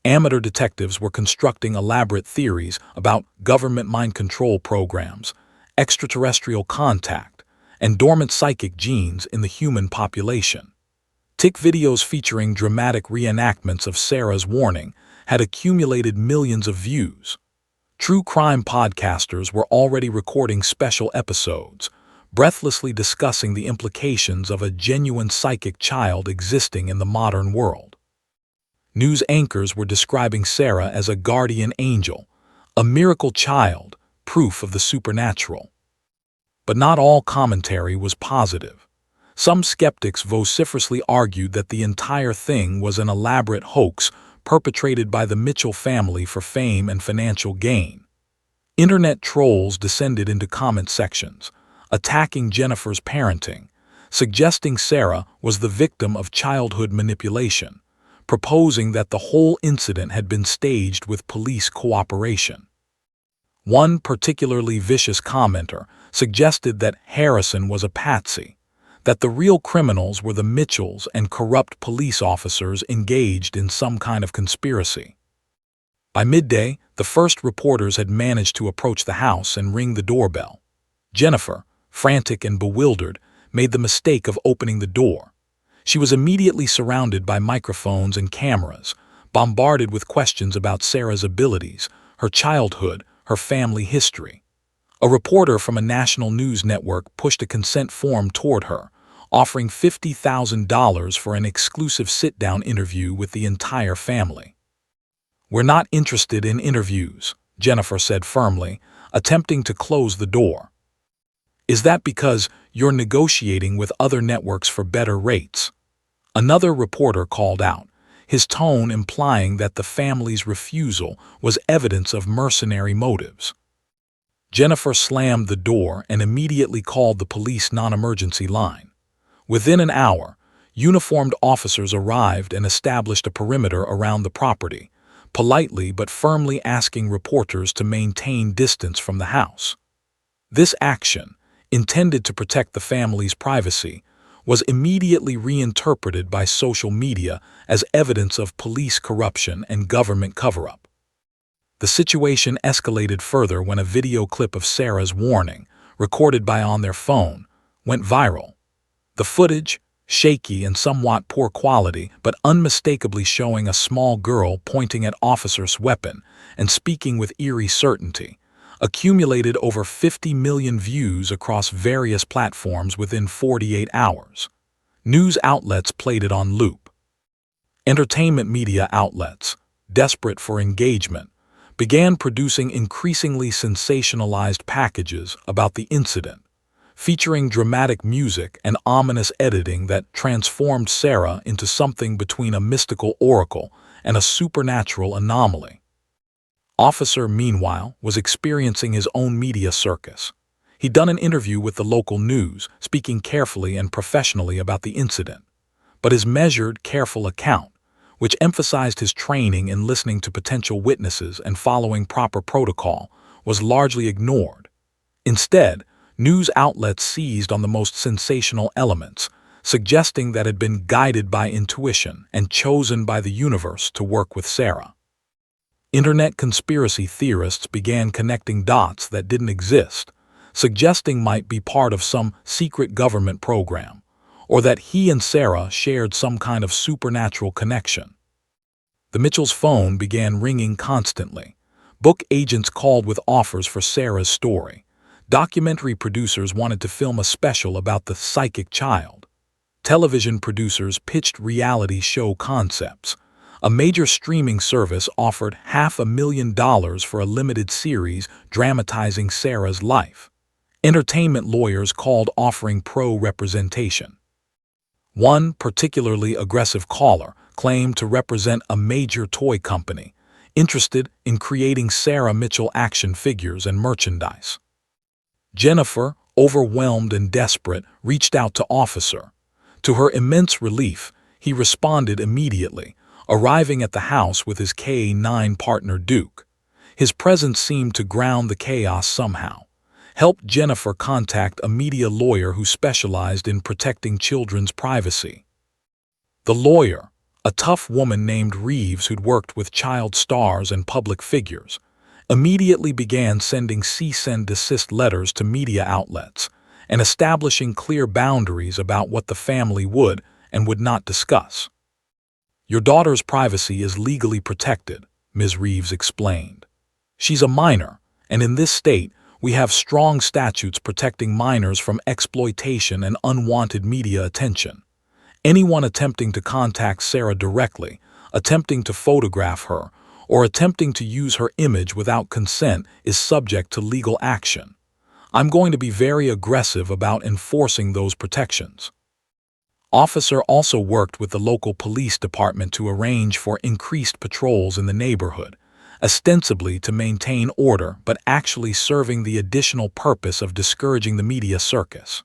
Amateur detectives were constructing elaborate theories about government mind control programs, extraterrestrial contact, and dormant psychic genes in the human population. TikTok videos featuring dramatic reenactments of Sarah's warning had accumulated millions of views. True crime podcasters were already recording special episodes, breathlessly discussing the implications of a genuine psychic child existing in the modern world. News anchors were describing Sarah as a guardian angel, a miracle child, proof of the supernatural. But not all commentary was positive. Some skeptics vociferously argued that the entire thing was an elaborate hoax perpetrated by the Mitchell family for fame and financial gain. Internet trolls descended into comment sections, attacking Jennifer's parenting, suggesting Sarah was the victim of childhood manipulation, proposing that the whole incident had been staged with police cooperation. One particularly vicious commenter suggested that Harrison was a patsy, that the real criminals were the Mitchells and corrupt police officers engaged in some kind of conspiracy. By midday, the first reporters had managed to approach the house and ring the doorbell. Jennifer, frantic and bewildered, made the mistake of opening the door. She was immediately surrounded by microphones and cameras, bombarded with questions about Sarah's abilities, her childhood, her family history. A reporter from a national news network pushed a consent form toward her, offering $50,000 for an exclusive sit-down interview with the entire family. "We're not interested in interviews," Jennifer said firmly, attempting to close the door. "Is that because you're negotiating with other networks for better rates?" Another reporter called out, his tone implying that the family's refusal was evidence of mercenary motives. Jennifer slammed the door and immediately called the police non-emergency line. Within an hour, uniformed officers arrived and established a perimeter around the property, politely but firmly asking reporters to maintain distance from the house. This action, intended to protect the family's privacy, was immediately reinterpreted by social media as evidence of police corruption and government cover-up. The situation escalated further when a video clip of Sarah's warning, recorded on their phone, went viral. The footage, shaky and somewhat poor quality but unmistakably showing a small girl pointing at officers' weapon and speaking with eerie certainty, accumulated over 50 million views across various platforms within 48 hours. News outlets played it on loop. Entertainment media outlets, desperate for engagement, began producing increasingly sensationalized packages about the incident, featuring dramatic music and ominous editing that transformed Sarah into something between a mystical oracle and a supernatural anomaly. Officer, meanwhile, was experiencing his own media circus. He'd done an interview with the local news, speaking carefully and professionally about the incident. But his measured, careful account, which emphasized his training in listening to potential witnesses and following proper protocol, was largely ignored. Instead, news outlets seized on the most sensational elements, suggesting that it had been guided by intuition and chosen by the universe to work with Sarah. Internet conspiracy theorists began connecting dots that didn't exist, suggesting might be part of some secret government program, or that he and Sarah shared some kind of supernatural connection. The Mitchells' phone began ringing constantly. Book agents called with offers for Sarah's story. Documentary producers wanted to film a special about the psychic child. Television producers pitched reality show concepts. A major streaming service offered $500,000 for a limited series dramatizing Sarah's life. Entertainment lawyers called offering pro representation. One particularly aggressive caller claimed to represent a major toy company interested in creating Sarah Mitchell action figures and merchandise. Jennifer, overwhelmed and desperate, reached out to Officer. To her immense relief, he responded immediately, arriving at the house with his K-9 partner Duke. His presence seemed to ground the chaos somehow. Helped Jennifer contact a media lawyer who specialized in protecting children's privacy. The lawyer, a tough woman named Reeves who'd worked with child stars and public figures, immediately began sending cease and desist letters to media outlets and establishing clear boundaries about what the family would and would not discuss. "Your daughter's privacy is legally protected," Ms. Reeves explained. "She's a minor, and in this state, we have strong statutes protecting minors from exploitation and unwanted media attention. Anyone attempting to contact Sarah directly, attempting to photograph her, or attempting to use her image without consent is subject to legal action. I'm going to be very aggressive about enforcing those protections." Officer also worked with the local police department to arrange for increased patrols in the neighborhood, ostensibly to maintain order but actually serving the additional purpose of discouraging the media circus.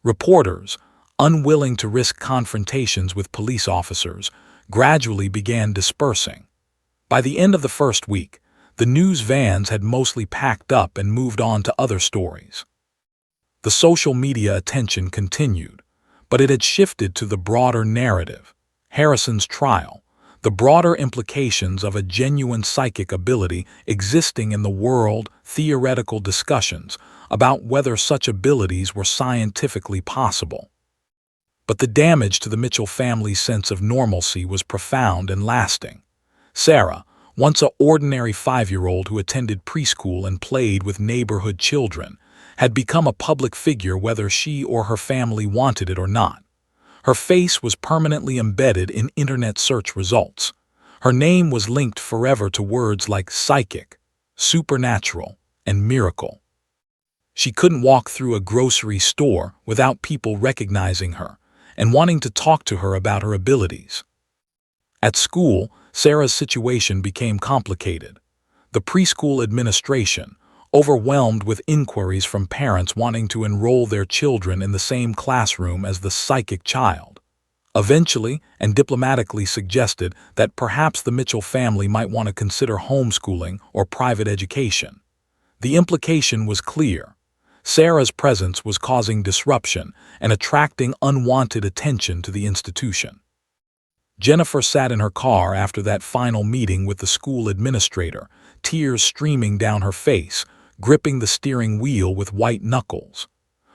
Reporters, unwilling to risk confrontations with police officers, gradually began dispersing. By the end of the first week, the news vans had mostly packed up and moved on to other stories. The social media attention continued, but it had shifted to the broader narrative, Harrison's trial, the broader implications of a genuine psychic ability existing in the world, theoretical discussions about whether such abilities were scientifically possible. But the damage to the Mitchell family's sense of normalcy was profound and lasting. Sarah, once an ordinary 5-year-old who attended preschool and played with neighborhood children, had become a public figure whether she or her family wanted it or not. Her face was permanently embedded in internet search results. Her name was linked forever to words like psychic, supernatural, and miracle. She couldn't walk through a grocery store without people recognizing her and wanting to talk to her about her abilities. At school, Sarah's situation became complicated. The preschool administration, overwhelmed with inquiries from parents wanting to enroll their children in the same classroom as the psychic child, eventually and diplomatically suggested that perhaps the Mitchell family might want to consider homeschooling or private education. The implication was clear. Sarah's presence was causing disruption and attracting unwanted attention to the institution. Jennifer sat in her car after that final meeting with the school administrator, tears streaming down her face, gripping the steering wheel with white knuckles.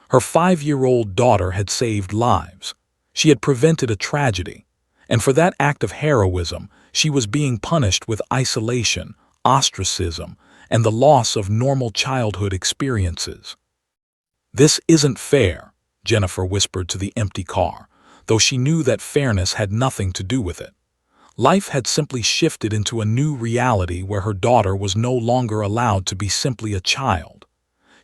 Her 5-year-old daughter had saved lives. She had prevented a tragedy, and for that act of heroism, she was being punished with isolation, ostracism, and the loss of normal childhood experiences. "This isn't fair," Jennifer whispered to the empty car, though she knew that fairness had nothing to do with it. Life had simply shifted into a new reality where her daughter was no longer allowed to be simply a child.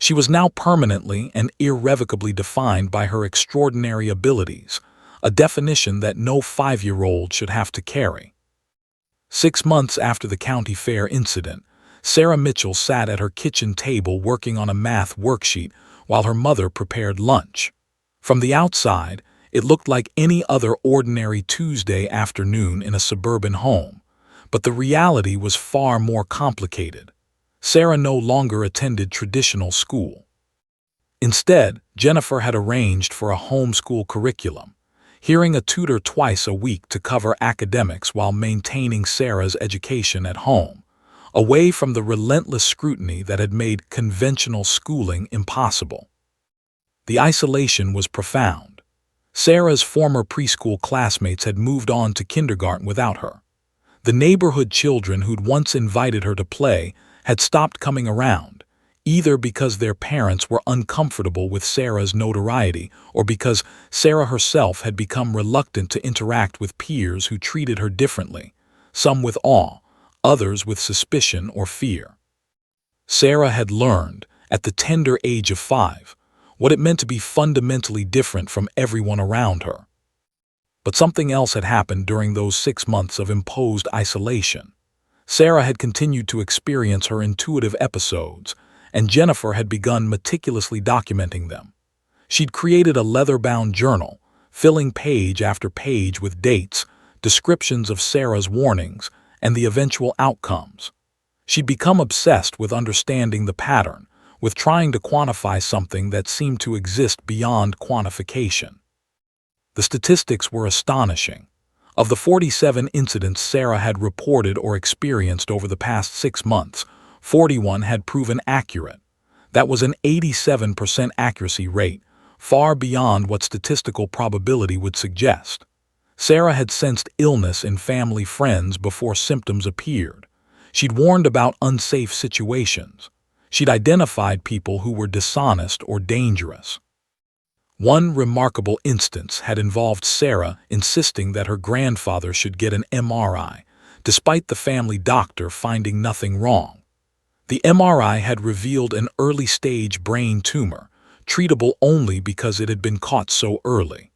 She was now permanently and irrevocably defined by her extraordinary abilities, a definition that no 5-year-old should have to carry. 6 months after the county fair incident, Sarah Mitchell sat at her kitchen table working on a math worksheet while her mother prepared lunch. From the outside, it looked like any other ordinary Tuesday afternoon in a suburban home, but the reality was far more complicated. Sarah no longer attended traditional school. Instead, Jennifer had arranged for a homeschool curriculum, hiring a tutor twice a week to cover academics while maintaining Sarah's education at home, away from the relentless scrutiny that had made conventional schooling impossible. The isolation was profound. Sarah's former preschool classmates had moved on to kindergarten without her. The neighborhood children who'd once invited her to play had stopped coming around, either because their parents were uncomfortable with Sarah's notoriety or because Sarah herself had become reluctant to interact with peers who treated her differently. some with awe, others with suspicion or fear. Sarah had learned, at the tender age of 5, what it meant to be fundamentally different from everyone around her. But something else had happened during those 6 months of imposed isolation. Sarah had continued to experience her intuitive episodes, and Jennifer had begun meticulously documenting them. She'd created a leather-bound journal, filling page after page with dates, descriptions of Sarah's warnings, and the eventual outcomes. She'd become obsessed with understanding the pattern, with trying to quantify something that seemed to exist beyond quantification. The statistics were astonishing. Of the 47 incidents Sarah had reported or experienced over the past 6 months, 41 had proven accurate. That was an 87% accuracy rate, far beyond what statistical probability would suggest. Sarah had sensed illness in family friends before symptoms appeared. She'd warned about unsafe situations. She'd identified people who were dishonest or dangerous. One remarkable instance had involved Sarah insisting that her grandfather should get an MRI, despite the family doctor finding nothing wrong. The MRI had revealed an early-stage brain tumor, treatable only because it had been caught so early.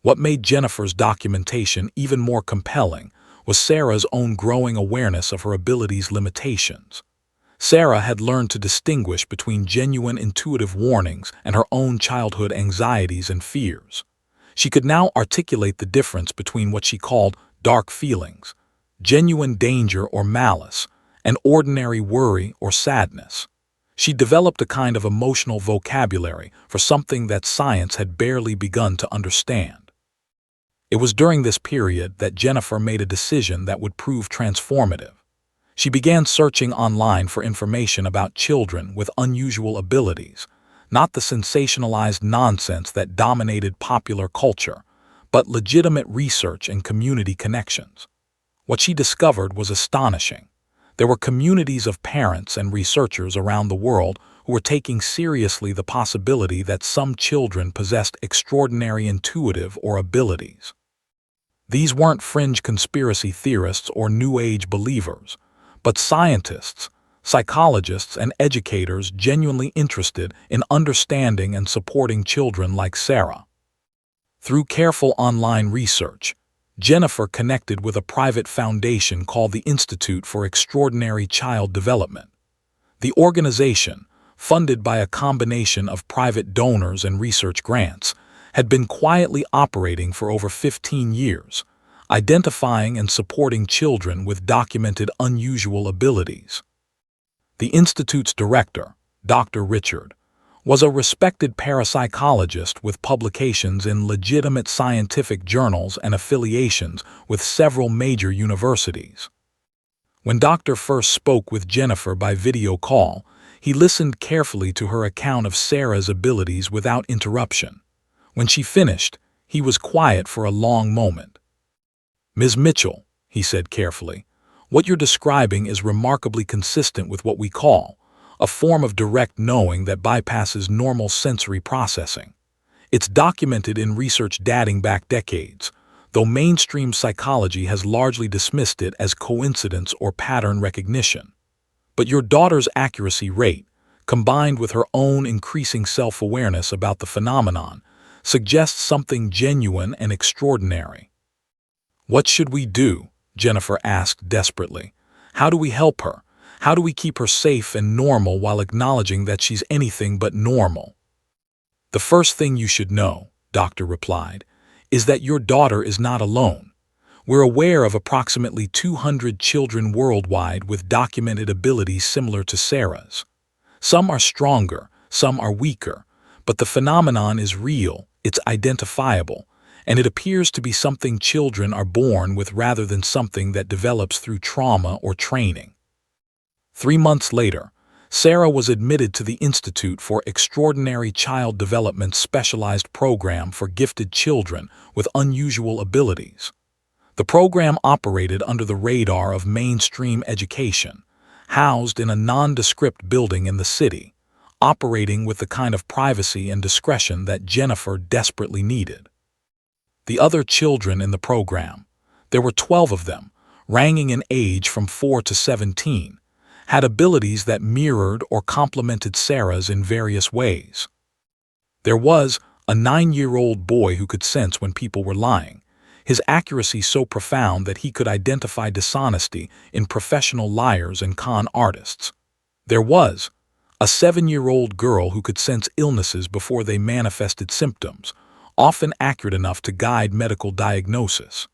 What made Jennifer's documentation even more compelling was Sarah's own growing awareness of her abilities' limitations. Sarah had learned to distinguish between genuine intuitive warnings and her own childhood anxieties and fears. She could now articulate the difference between what she called dark feelings, genuine danger or malice, and ordinary worry or sadness. She developed a kind of emotional vocabulary for something that science had barely begun to understand. It was during this period that Jennifer made a decision that would prove transformative. She began searching online for information about children with unusual abilities, not the sensationalized nonsense that dominated popular culture, but legitimate research and community connections. What she discovered was astonishing. There were communities of parents and researchers around the world who were taking seriously the possibility that some children possessed extraordinary intuitive or abilities. These weren't fringe conspiracy theorists or New Age believers, but scientists, psychologists, and educators genuinely interested in understanding and supporting children like Sarah. Through careful online research, Jennifer connected with a private foundation called the Institute for Extraordinary Child Development. The organization, funded by a combination of private donors and research grants, had been quietly operating for over 15 years, identifying and supporting children with documented unusual abilities. The Institute's director, Dr. Richard, was a respected parapsychologist with publications in legitimate scientific journals and affiliations with several major universities. When Doctor first spoke with Jennifer by video call, he listened carefully to her account of Sarah's abilities without interruption. When she finished, he was quiet for a long moment. "Ms. Mitchell," he said carefully, "what you're describing is remarkably consistent with what we call a form of direct knowing that bypasses normal sensory processing. It's documented in research dating back decades, though mainstream psychology has largely dismissed it as coincidence or pattern recognition. But your daughter's accuracy rate, combined with her own increasing self-awareness about the phenomenon, suggests something genuine and extraordinary." "What should we do?" Jennifer asked desperately. "How do we help her? How do we keep her safe and normal while acknowledging that she's anything but normal?" "The first thing you should know," Doctor replied, "is that your daughter is not alone. We're aware of approximately 200 children worldwide with documented abilities similar to Sarah's. Some are stronger, some are weaker, but the phenomenon is real, it's identifiable, and it appears to be something children are born with rather than something that develops through trauma or training." 3 months later, Sarah was admitted to the Institute for Extraordinary Child Development's specialized program for gifted children with unusual abilities. The program operated under the radar of mainstream education, housed in a nondescript building in the city, operating with the kind of privacy and discretion that Jennifer desperately needed. The other children in the program, there were 12 of them, ranging in age from 4 to 17, had abilities that mirrored or complemented Sarah's in various ways. There was a 9-year-old boy who could sense when people were lying, his accuracy so profound that he could identify dishonesty in professional liars and con artists. There was a 7-year-old girl who could sense illnesses before they manifested symptoms, often accurate enough to guide medical diagnosis.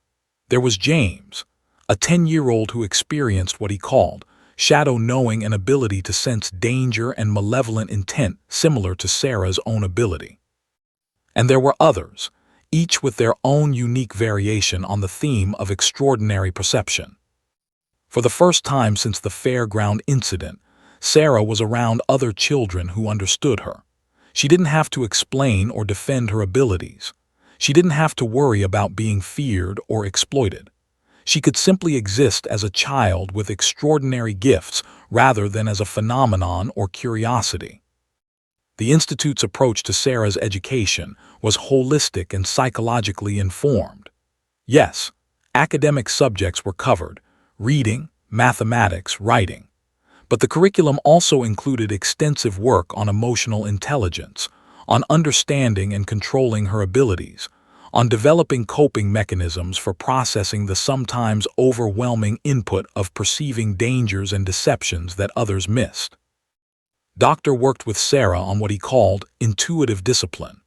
There was James, a 10-year-old who experienced what he called shadow knowing, an ability to sense danger and malevolent intent similar to Sarah's own ability. And there were others, each with their own unique variation on the theme of extraordinary perception. For the first time since the fairground incident, Sarah was around other children who understood her. She didn't have to explain or defend her abilities. She didn't have to worry about being feared or exploited. She could simply exist as a child with extraordinary gifts rather than as a phenomenon or curiosity. The Institute's approach to Sarah's education was holistic and psychologically informed. Yes, academic subjects were covered: reading, mathematics, writing. But the curriculum also included extensive work on emotional intelligence, on understanding and controlling her abilities, on developing coping mechanisms for processing the sometimes overwhelming input of perceiving dangers and deceptions that others missed. Doctor worked with Sarah on what he called intuitive discipline.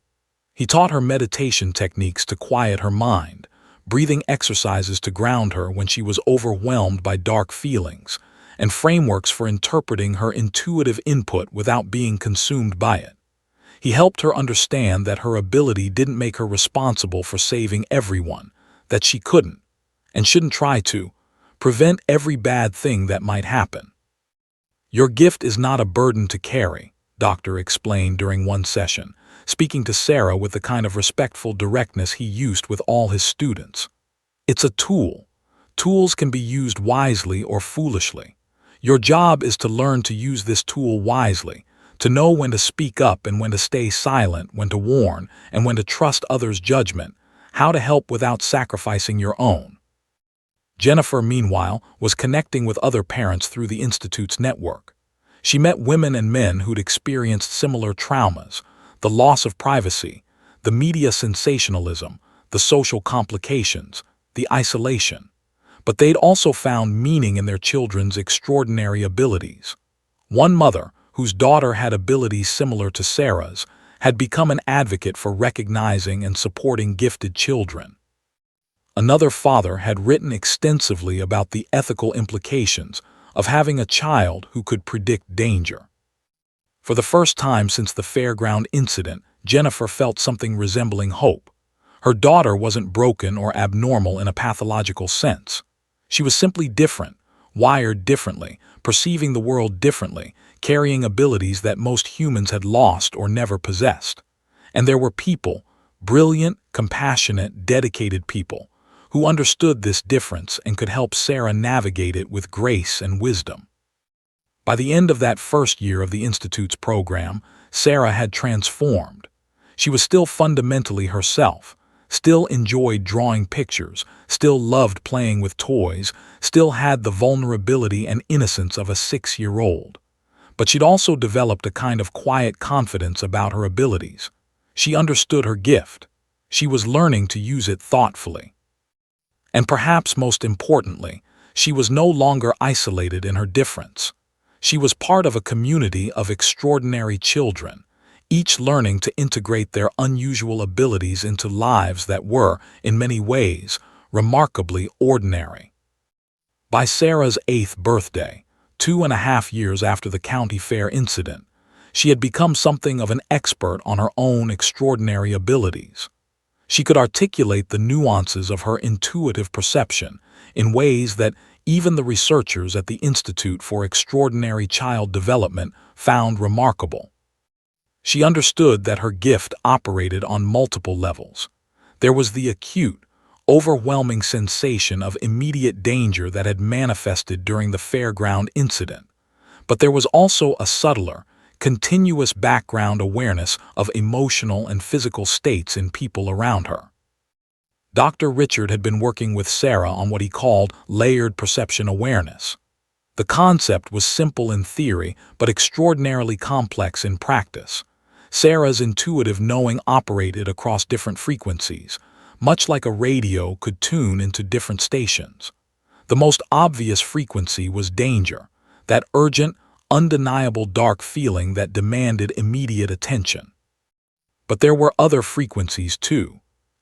He taught her meditation techniques to quiet her mind, breathing exercises to ground her when she was overwhelmed by dark feelings, and frameworks for interpreting her intuitive input without being consumed by it. He helped her understand that her ability didn't make her responsible for saving everyone, that she couldn't, and shouldn't try to, prevent every bad thing that might happen. "Your gift is not a burden to carry," Doctor explained during one session, speaking to Sarah with the kind of respectful directness he used with all his students. "It's a tool. Tools can be used wisely or foolishly. Your job is to learn to use this tool wisely, to know when to speak up and when to stay silent, when to warn, and when to trust others' judgment, how to help without sacrificing your own." Jennifer, meanwhile, was connecting with other parents through the Institute's network. She met women and men who'd experienced similar traumas: the loss of privacy, the media sensationalism, the social complications, the isolation. But they'd also found meaning in their children's extraordinary abilities. One mother, whose daughter had abilities similar to Sarah's, had become an advocate for recognizing and supporting gifted children. Another father had written extensively about the ethical implications of having a child who could predict danger. For the first time since the fairground incident, Jennifer felt something resembling hope. Her daughter wasn't broken or abnormal in a pathological sense. She was simply different, wired differently, perceiving the world differently, carrying abilities that most humans had lost or never possessed. And there were people, brilliant, compassionate, dedicated people, who understood this difference and could help Sarah navigate it with grace and wisdom. By the end of that first year of the Institute's program, Sarah had transformed. She was still fundamentally herself, still enjoyed drawing pictures, still loved playing with toys, still had the vulnerability and innocence of a 6-year-old. But she'd also developed a kind of quiet confidence about her abilities. She understood her gift. She was learning to use it thoughtfully. And perhaps most importantly, she was no longer isolated in her difference. She was part of a community of extraordinary children, each learning to integrate their unusual abilities into lives that were, in many ways, remarkably ordinary. By Sarah's 8th birthday, 2.5 years after the county fair incident, she had become something of an expert on her own extraordinary abilities. She could articulate the nuances of her intuitive perception in ways that even the researchers at the Institute for Extraordinary Child Development found remarkable. She understood that her gift operated on multiple levels. There was the acute, overwhelming sensation of immediate danger that had manifested during the fairground incident, but there was also a subtler, continuous background awareness of emotional and physical states in people around her. Dr. Richard had been working with Sarah on what he called layered perception awareness. The concept was simple in theory, but extraordinarily complex in practice. Sarah's intuitive knowing operated across different frequencies, much like a radio could tune into different stations. The most obvious frequency was danger, that urgent, undeniable dark feeling that demanded immediate attention. But there were other frequencies too: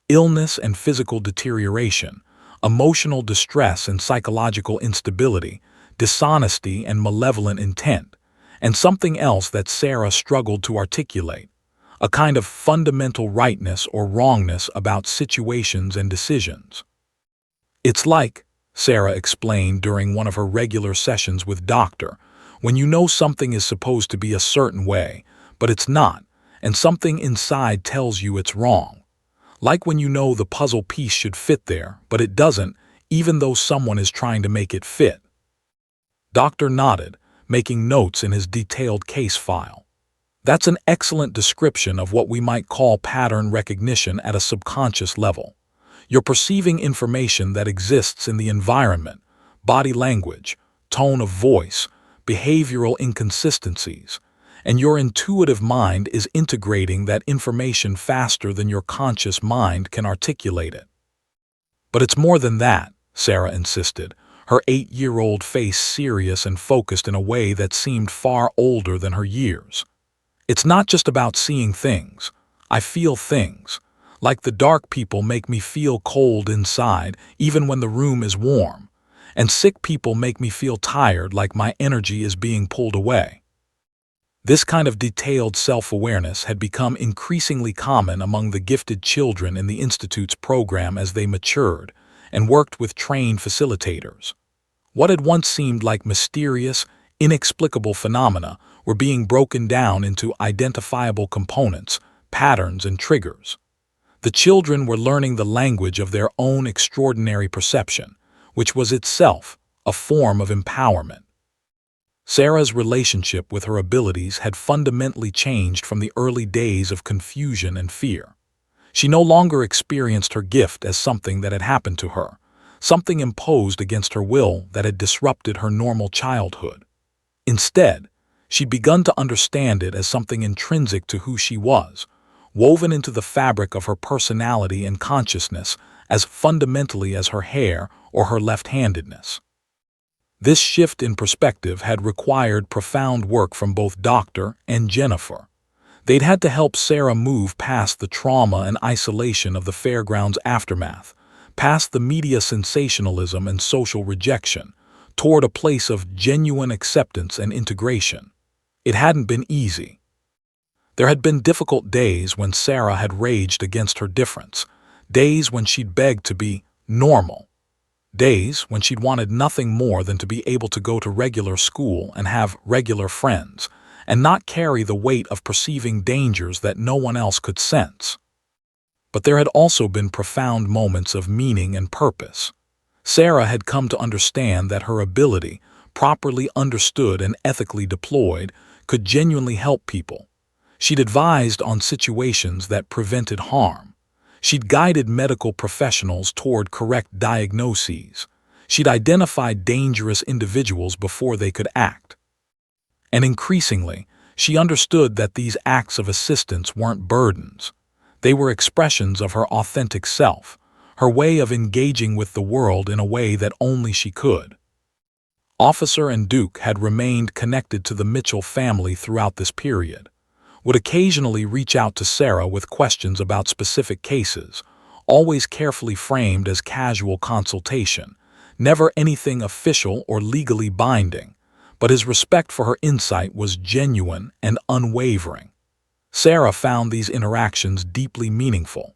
illness and physical deterioration, emotional distress and psychological instability, dishonesty and malevolent intent, and something else that Sarah struggled to articulate, a kind of fundamental rightness or wrongness about situations and decisions. It's like, Sarah explained during one of her regular sessions with Doctor, when you know something is supposed to be a certain way, but it's not, and something inside tells you it's wrong. Like when you know the puzzle piece should fit there, but it doesn't, even though someone is trying to make it fit. Doctor nodded, making notes in his detailed case file. That's an excellent description of what we might call pattern recognition at a subconscious level. You're perceiving information that exists in the environment, body language, tone of voice, behavioral inconsistencies, and your intuitive mind is integrating that information faster than your conscious mind can articulate it. But it's more than that, Sarah insisted, her 8-year-old face serious and focused in a way that seemed far older than her years. It's not just about seeing things. I feel things. Like the dark people make me feel cold inside, even when the room is warm. And sick people make me feel tired, like my energy is being pulled away. This kind of detailed self-awareness had become increasingly common among the gifted children in the Institute's program as they matured and worked with trained facilitators. What had once seemed like mysterious, inexplicable phenomena were being broken down into identifiable components, patterns, and triggers. The children were learning the language of their own extraordinary perception, which was itself a form of empowerment. Sarah's relationship with her abilities had fundamentally changed from the early days of confusion and fear. She no longer experienced her gift as something that had happened to her, something imposed against her will that had disrupted her normal childhood. Instead, she'd begun to understand it as something intrinsic to who she was, woven into the fabric of her personality and consciousness as fundamentally as her hair or her left-handedness. This shift in perspective had required profound work from both Doctor and Jennifer. They'd had to help Sarah move past the trauma and isolation of the fairground's aftermath, past the media sensationalism and social rejection, toward a place of genuine acceptance and integration. It hadn't been easy. There had been difficult days when Sarah had raged against her difference, days when she'd begged to be normal, days when she'd wanted nothing more than to be able to go to regular school and have regular friends, and not carry the weight of perceiving dangers that no one else could sense. But there had also been profound moments of meaning and purpose. Sarah had come to understand that her ability, properly understood and ethically deployed, could genuinely help people. She'd advised on situations that prevented harm. She'd guided medical professionals toward correct diagnoses. She'd identified dangerous individuals before they could act. And increasingly, she understood that these acts of assistance weren't burdens. They were expressions of her authentic self, her way of engaging with the world in a way that only she could. Officer and Duke had remained connected to the Mitchell family throughout this period, would occasionally reach out to Sarah with questions about specific cases, always carefully framed as casual consultation, never anything official or legally binding, but his respect for her insight was genuine and unwavering. Sarah found these interactions deeply meaningful.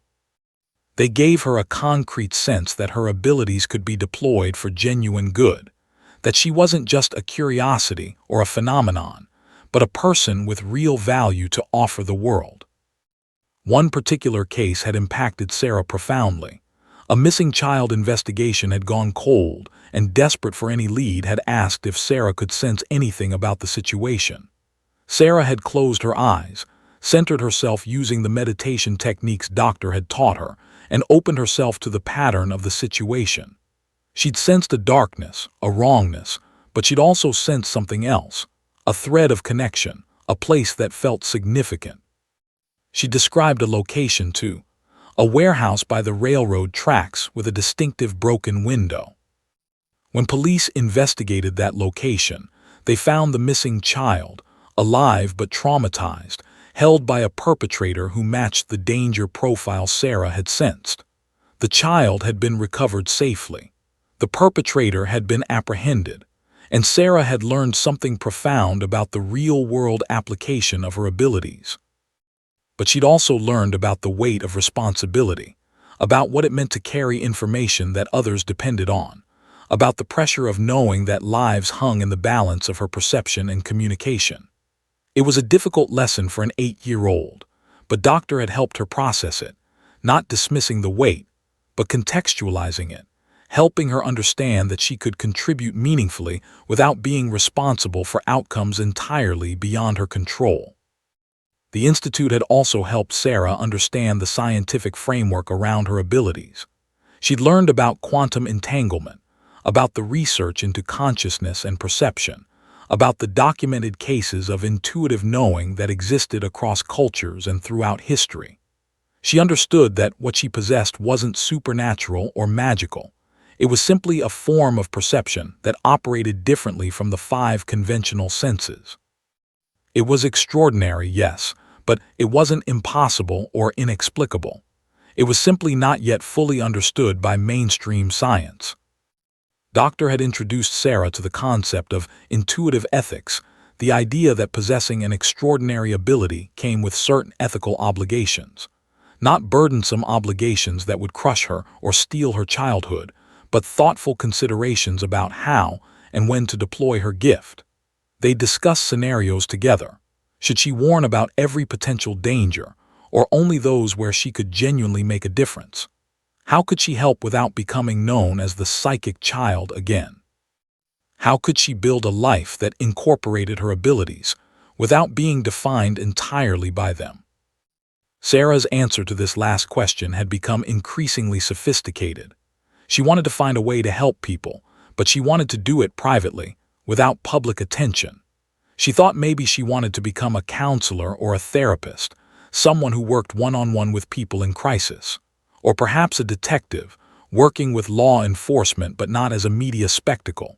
They gave her a concrete sense that her abilities could be deployed for genuine good, that she wasn't just a curiosity or a phenomenon, but a person with real value to offer the world. One particular case had impacted Sarah profoundly. A missing child investigation had gone cold, and desperate for any lead had asked if Sarah could sense anything about the situation. Sarah had closed her eyes, centered herself using the meditation techniques Doctor had taught her, and opened herself to the pattern of the situation. She'd sensed a darkness, a wrongness, but she'd also sensed something else, a thread of connection, a place that felt significant. She described a location too, a warehouse by the railroad tracks with a distinctive broken window. When police investigated that location, they found the missing child, alive but traumatized, held by a perpetrator who matched the danger profile Sarah had sensed. The child had been recovered safely. The perpetrator had been apprehended, and Sarah had learned something profound about the real-world application of her abilities. But she'd also learned about the weight of responsibility, about what it meant to carry information that others depended on, about the pressure of knowing that lives hung in the balance of her perception and communication. It was a difficult lesson for an 8-year-old, but Doctor had helped her process it, not dismissing the weight, but contextualizing it, helping her understand that she could contribute meaningfully without being responsible for outcomes entirely beyond her control. The Institute had also helped Sarah understand the scientific framework around her abilities. She'd learned about quantum entanglement, about the research into consciousness and perception, about the documented cases of intuitive knowing that existed across cultures and throughout history. She understood that what she possessed wasn't supernatural or magical. It was simply a form of perception that operated differently from the 5 conventional senses. It was extraordinary, yes, but it wasn't impossible or inexplicable. It was simply not yet fully understood by mainstream science. Doctor had introduced Sarah to the concept of intuitive ethics, the idea that possessing an extraordinary ability came with certain ethical obligations. Not burdensome obligations that would crush her or steal her childhood, but thoughtful considerations about how and when to deploy her gift. They discussed scenarios together. Should she warn about every potential danger, or only those where she could genuinely make a difference? How could she help without becoming known as the psychic child again? How could she build a life that incorporated her abilities, without being defined entirely by them? Sarah's answer to this last question had become increasingly sophisticated. She wanted to find a way to help people, but she wanted to do it privately, without public attention. She thought maybe she wanted to become a counselor or a therapist, someone who worked one-on-one with people in crisis. Or perhaps a detective, working with law enforcement but not as a media spectacle.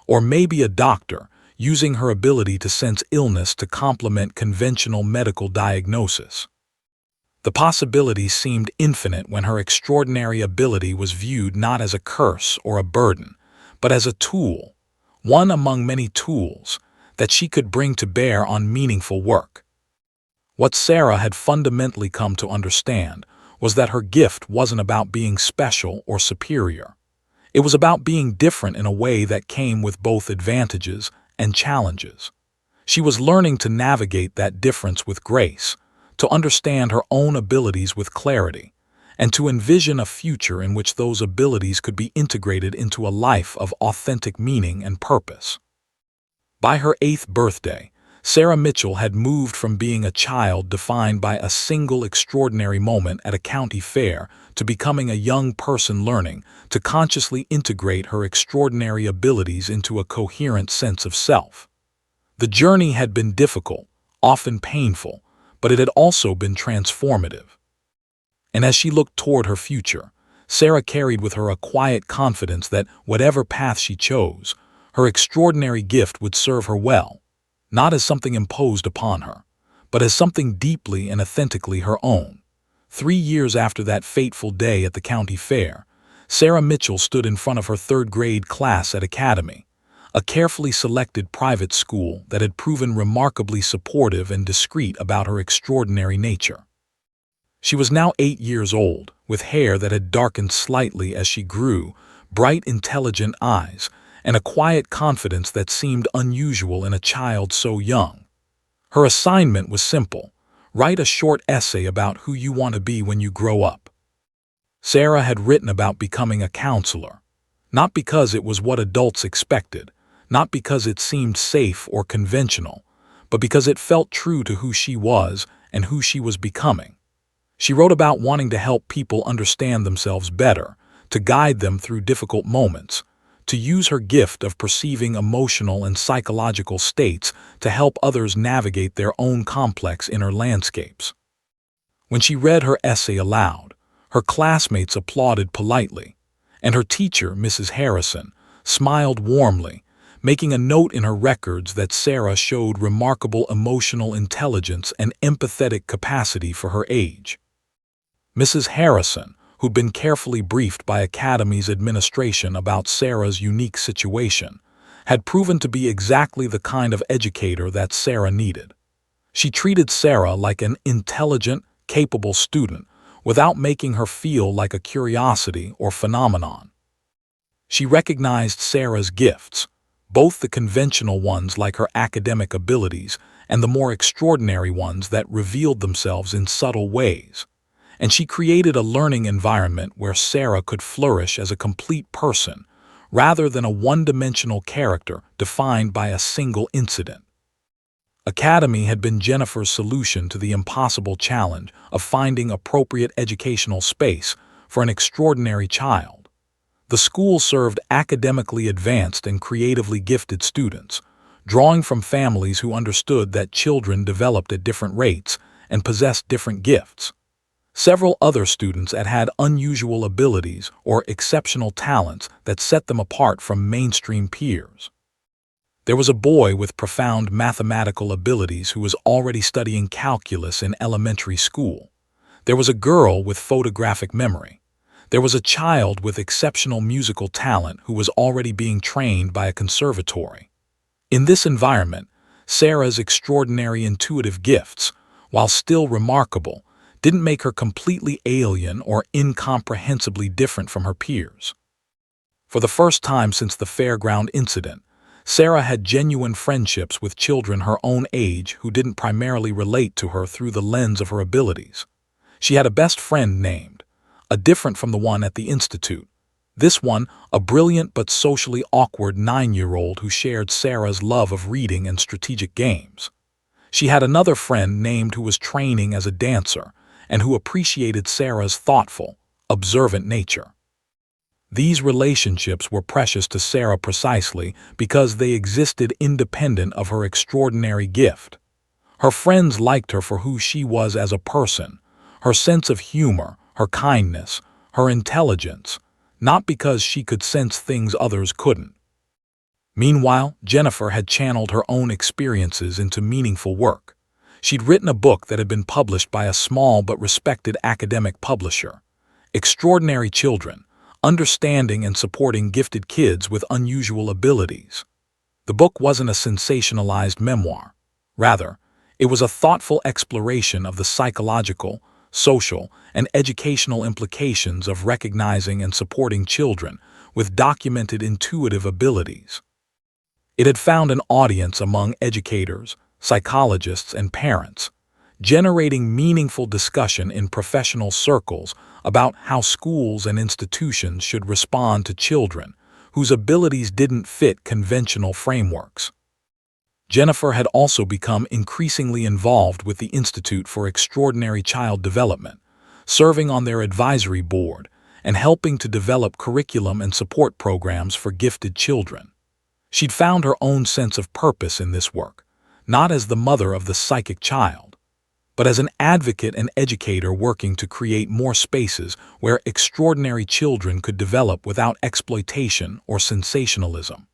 Or maybe a doctor, using her ability to sense illness to complement conventional medical diagnosis. The possibilities seemed infinite when her extraordinary ability was viewed not as a curse or a burden, but as a tool, one among many tools, that she could bring to bear on meaningful work. What Sarah had fundamentally come to understand was that her gift wasn't about being special or superior. It was about being different in a way that came with both advantages and challenges. She was learning to navigate that difference with grace, to understand her own abilities with clarity, and to envision a future in which those abilities could be integrated into a life of authentic meaning and purpose. By her 8th birthday, Sarah Mitchell had moved from being a child defined by a single extraordinary moment at a county fair to becoming a young person learning to consciously integrate her extraordinary abilities into a coherent sense of self. The journey had been difficult, often painful, but it had also been transformative. And as she looked toward her future, Sarah carried with her a quiet confidence that whatever path she chose, her extraordinary gift would serve her well. Not as something imposed upon her, but as something deeply and authentically her own. 3 years after that fateful day at the county fair, Sarah Mitchell stood in front of her 3rd-grade class at Academy, a carefully selected private school that had proven remarkably supportive and discreet about her extraordinary nature. She was now 8 years old, with hair that had darkened slightly as she grew, bright, intelligent eyes, and a quiet confidence that seemed unusual in a child so young. Her assignment was simple: write a short essay about who you want to be when you grow up. Sarah had written about becoming a counselor, not because it was what adults expected, not because it seemed safe or conventional, but because it felt true to who she was and who she was becoming. She wrote about wanting to help people understand themselves better, to guide them through difficult moments, to use her gift of perceiving emotional and psychological states to help others navigate their own complex inner landscapes. When she read her essay aloud, her classmates applauded politely, and her teacher, Mrs. Harrison, smiled warmly, making a note in her records that Sarah showed remarkable emotional intelligence and empathetic capacity for her age. Mrs. Harrison, who'd been carefully briefed by Academy's administration about Sarah's unique situation, had proven to be exactly the kind of educator that Sarah needed. She treated Sarah like an intelligent, capable student without making her feel like a curiosity or phenomenon. She recognized Sarah's gifts, both the conventional ones like her academic abilities and the more extraordinary ones that revealed themselves in subtle ways. And she created a learning environment where Sarah could flourish as a complete person, rather than a one-dimensional character defined by a single incident. Academy had been Jennifer's solution to the impossible challenge of finding appropriate educational space for an extraordinary child. The school served academically advanced and creatively gifted students, drawing from families who understood that children developed at different rates and possessed different gifts. Several other students had unusual abilities or exceptional talents that set them apart from mainstream peers. There was a boy with profound mathematical abilities who was already studying calculus in elementary school. There was a girl with photographic memory. There was a child with exceptional musical talent who was already being trained by a conservatory. In this environment, Sarah's extraordinary intuitive gifts, while still remarkable, didn't make her completely alien or incomprehensibly different from her peers. For the first time since the fairground incident, Sarah had genuine friendships with children her own age who didn't primarily relate to her through the lens of her abilities. She had a best friend named, different from the one at the Institute. This one, a brilliant but socially awkward 9-year-old who shared Sarah's love of reading and strategic games. She had another friend named who was training as a dancer and who appreciated Sarah's thoughtful, observant nature. These relationships were precious to Sarah precisely because they existed independent of her extraordinary gift. Her friends liked her for who she was as a person, her sense of humor, her kindness, her intelligence, not because she could sense things others couldn't. Meanwhile, Jennifer had channeled her own experiences into meaningful work. She'd written a book that had been published by a small but respected academic publisher, Extraordinary Children, Understanding and Supporting Gifted Kids with Unusual Abilities. The book wasn't a sensationalized memoir. Rather, it was a thoughtful exploration of the psychological, social, and educational implications of recognizing and supporting children with documented intuitive abilities. It had found an audience among educators, psychologists, and parents, generating meaningful discussion in professional circles about how schools and institutions should respond to children whose abilities didn't fit conventional frameworks. Jennifer had also become increasingly involved with the Institute for Extraordinary Child Development, serving on their advisory board and helping to develop curriculum and support programs for gifted children. She'd found her own sense of purpose in this work, not as the mother of the psychic child, but as an advocate and educator working to create more spaces where extraordinary children could develop without exploitation or sensationalism.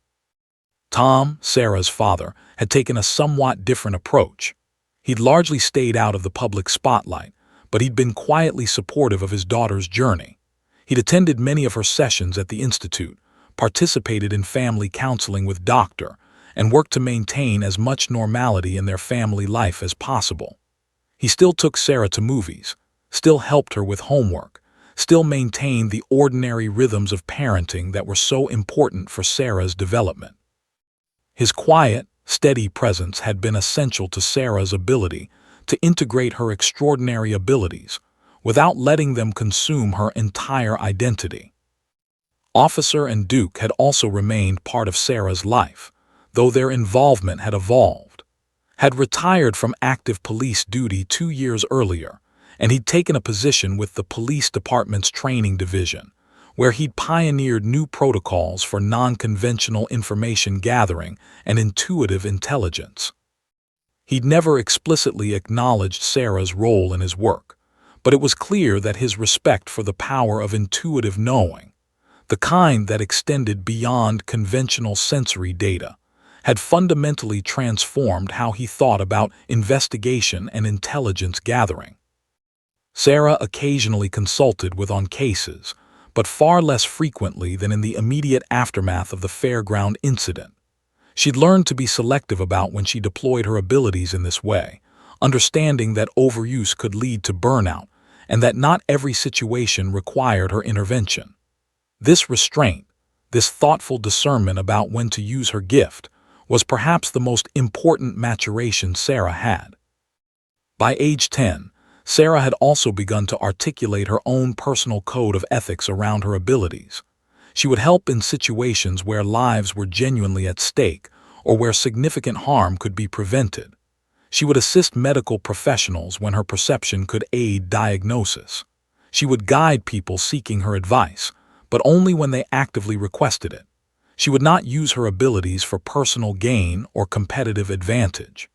Tom, Sarah's father, had taken a somewhat different approach. He'd largely stayed out of the public spotlight, but he'd been quietly supportive of his daughter's journey. He'd attended many of her sessions at the Institute, participated in family counseling with Dr., and worked to maintain as much normality in their family life as possible. He still took Sarah to movies, still helped her with homework, still maintained the ordinary rhythms of parenting that were so important for Sarah's development. His quiet, steady presence had been essential to Sarah's ability to integrate her extraordinary abilities without letting them consume her entire identity. Officer and Duke had also remained part of Sarah's life, though their involvement had evolved. Had retired from active police duty 2 years earlier and he'd taken a position with the police department's training division, where he'd pioneered new protocols for non-conventional information gathering and intuitive intelligence. He'd never explicitly acknowledged Sarah's role in his work, but it was clear that his respect for the power of intuitive knowing, the kind that extended beyond conventional sensory data, had fundamentally transformed how he thought about investigation and intelligence gathering. Sarah occasionally consulted with on cases, but far less frequently than in the immediate aftermath of the Fairground incident. She'd learned to be selective about when she deployed her abilities in this way, understanding that overuse could lead to burnout and that not every situation required her intervention. This restraint, this thoughtful discernment about when to use her gift, was perhaps the most important maturation Sarah had. By age 10, Sarah had also begun to articulate her own personal code of ethics around her abilities. She would help in situations where lives were genuinely at stake or where significant harm could be prevented. She would assist medical professionals when her perception could aid diagnosis. She would guide people seeking her advice, but only when they actively requested it. She would not use her abilities for personal gain or competitive advantage.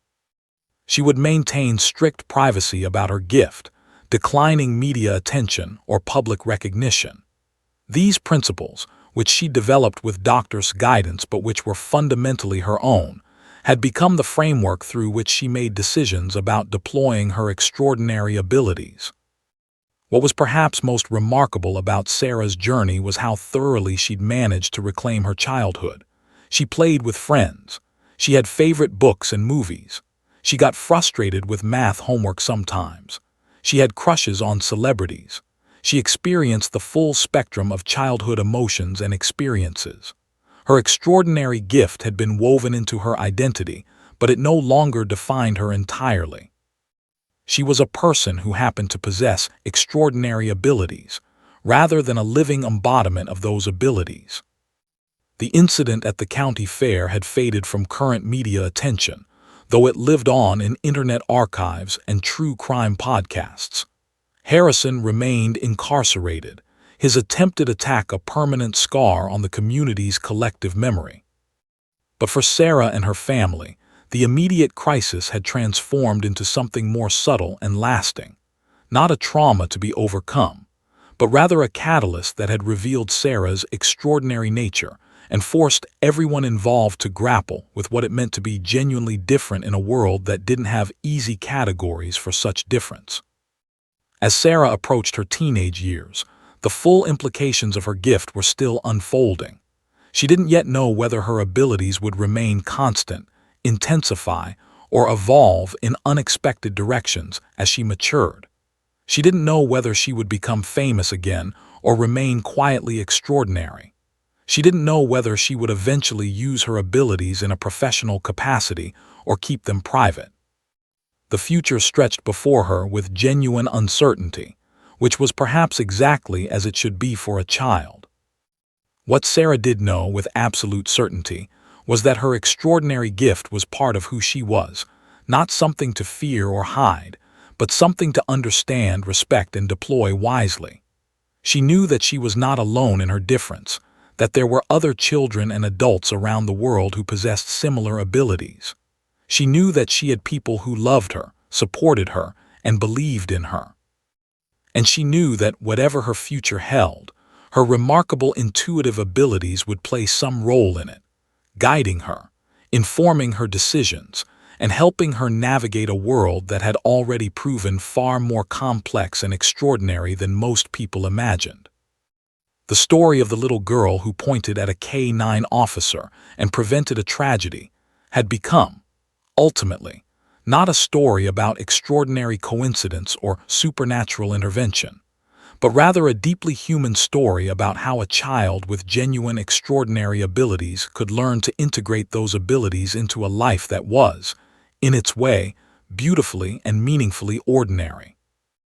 She would maintain strict privacy about her gift, declining media attention or public recognition. These principles, which she developed with doctors' guidance but which were fundamentally her own, had become the framework through which she made decisions about deploying her extraordinary abilities. What was perhaps most remarkable about Sarah's journey was how thoroughly she'd managed to reclaim her childhood. She played with friends. She had favorite books and movies. She got frustrated with math homework sometimes. She had crushes on celebrities. She experienced the full spectrum of childhood emotions and experiences. Her extraordinary gift had been woven into her identity, but it no longer defined her entirely. She was a person who happened to possess extraordinary abilities, rather than a living embodiment of those abilities. The incident at the county fair had faded from current media attention, though it lived on in internet archives and true crime podcasts. Harrison remained incarcerated, his attempted attack a permanent scar on the community's collective memory. But for Sarah and her family, the immediate crisis had transformed into something more subtle and lasting, not a trauma to be overcome, but rather a catalyst that had revealed Sarah's extraordinary nature and forced everyone involved to grapple with what it meant to be genuinely different in a world that didn't have easy categories for such difference. As Sarah approached her teenage years, the full implications of her gift were still unfolding. She didn't yet know whether her abilities would remain constant, intensify, or evolve in unexpected directions as she matured. She didn't know whether she would become famous again or remain quietly extraordinary. She didn't know whether she would eventually use her abilities in a professional capacity or keep them private. The future stretched before her with genuine uncertainty, which was perhaps exactly as it should be for a child. What Sarah did know with absolute certainty was that her extraordinary gift was part of who she was, not something to fear or hide, but something to understand, respect, and deploy wisely. She knew that she was not alone in her difference, that there were other children and adults around the world who possessed similar abilities. She knew that she had people who loved her, supported her, and believed in her. And she knew that whatever her future held, her remarkable intuitive abilities would play some role in it, guiding her, informing her decisions, and helping her navigate a world that had already proven far more complex and extraordinary than most people imagined. The story of the little girl who pointed at a K-9 officer and prevented a tragedy had become, ultimately, not a story about extraordinary coincidence or supernatural intervention, but rather a deeply human story about how a child with genuine extraordinary abilities could learn to integrate those abilities into a life that was, in its way, beautifully and meaningfully ordinary.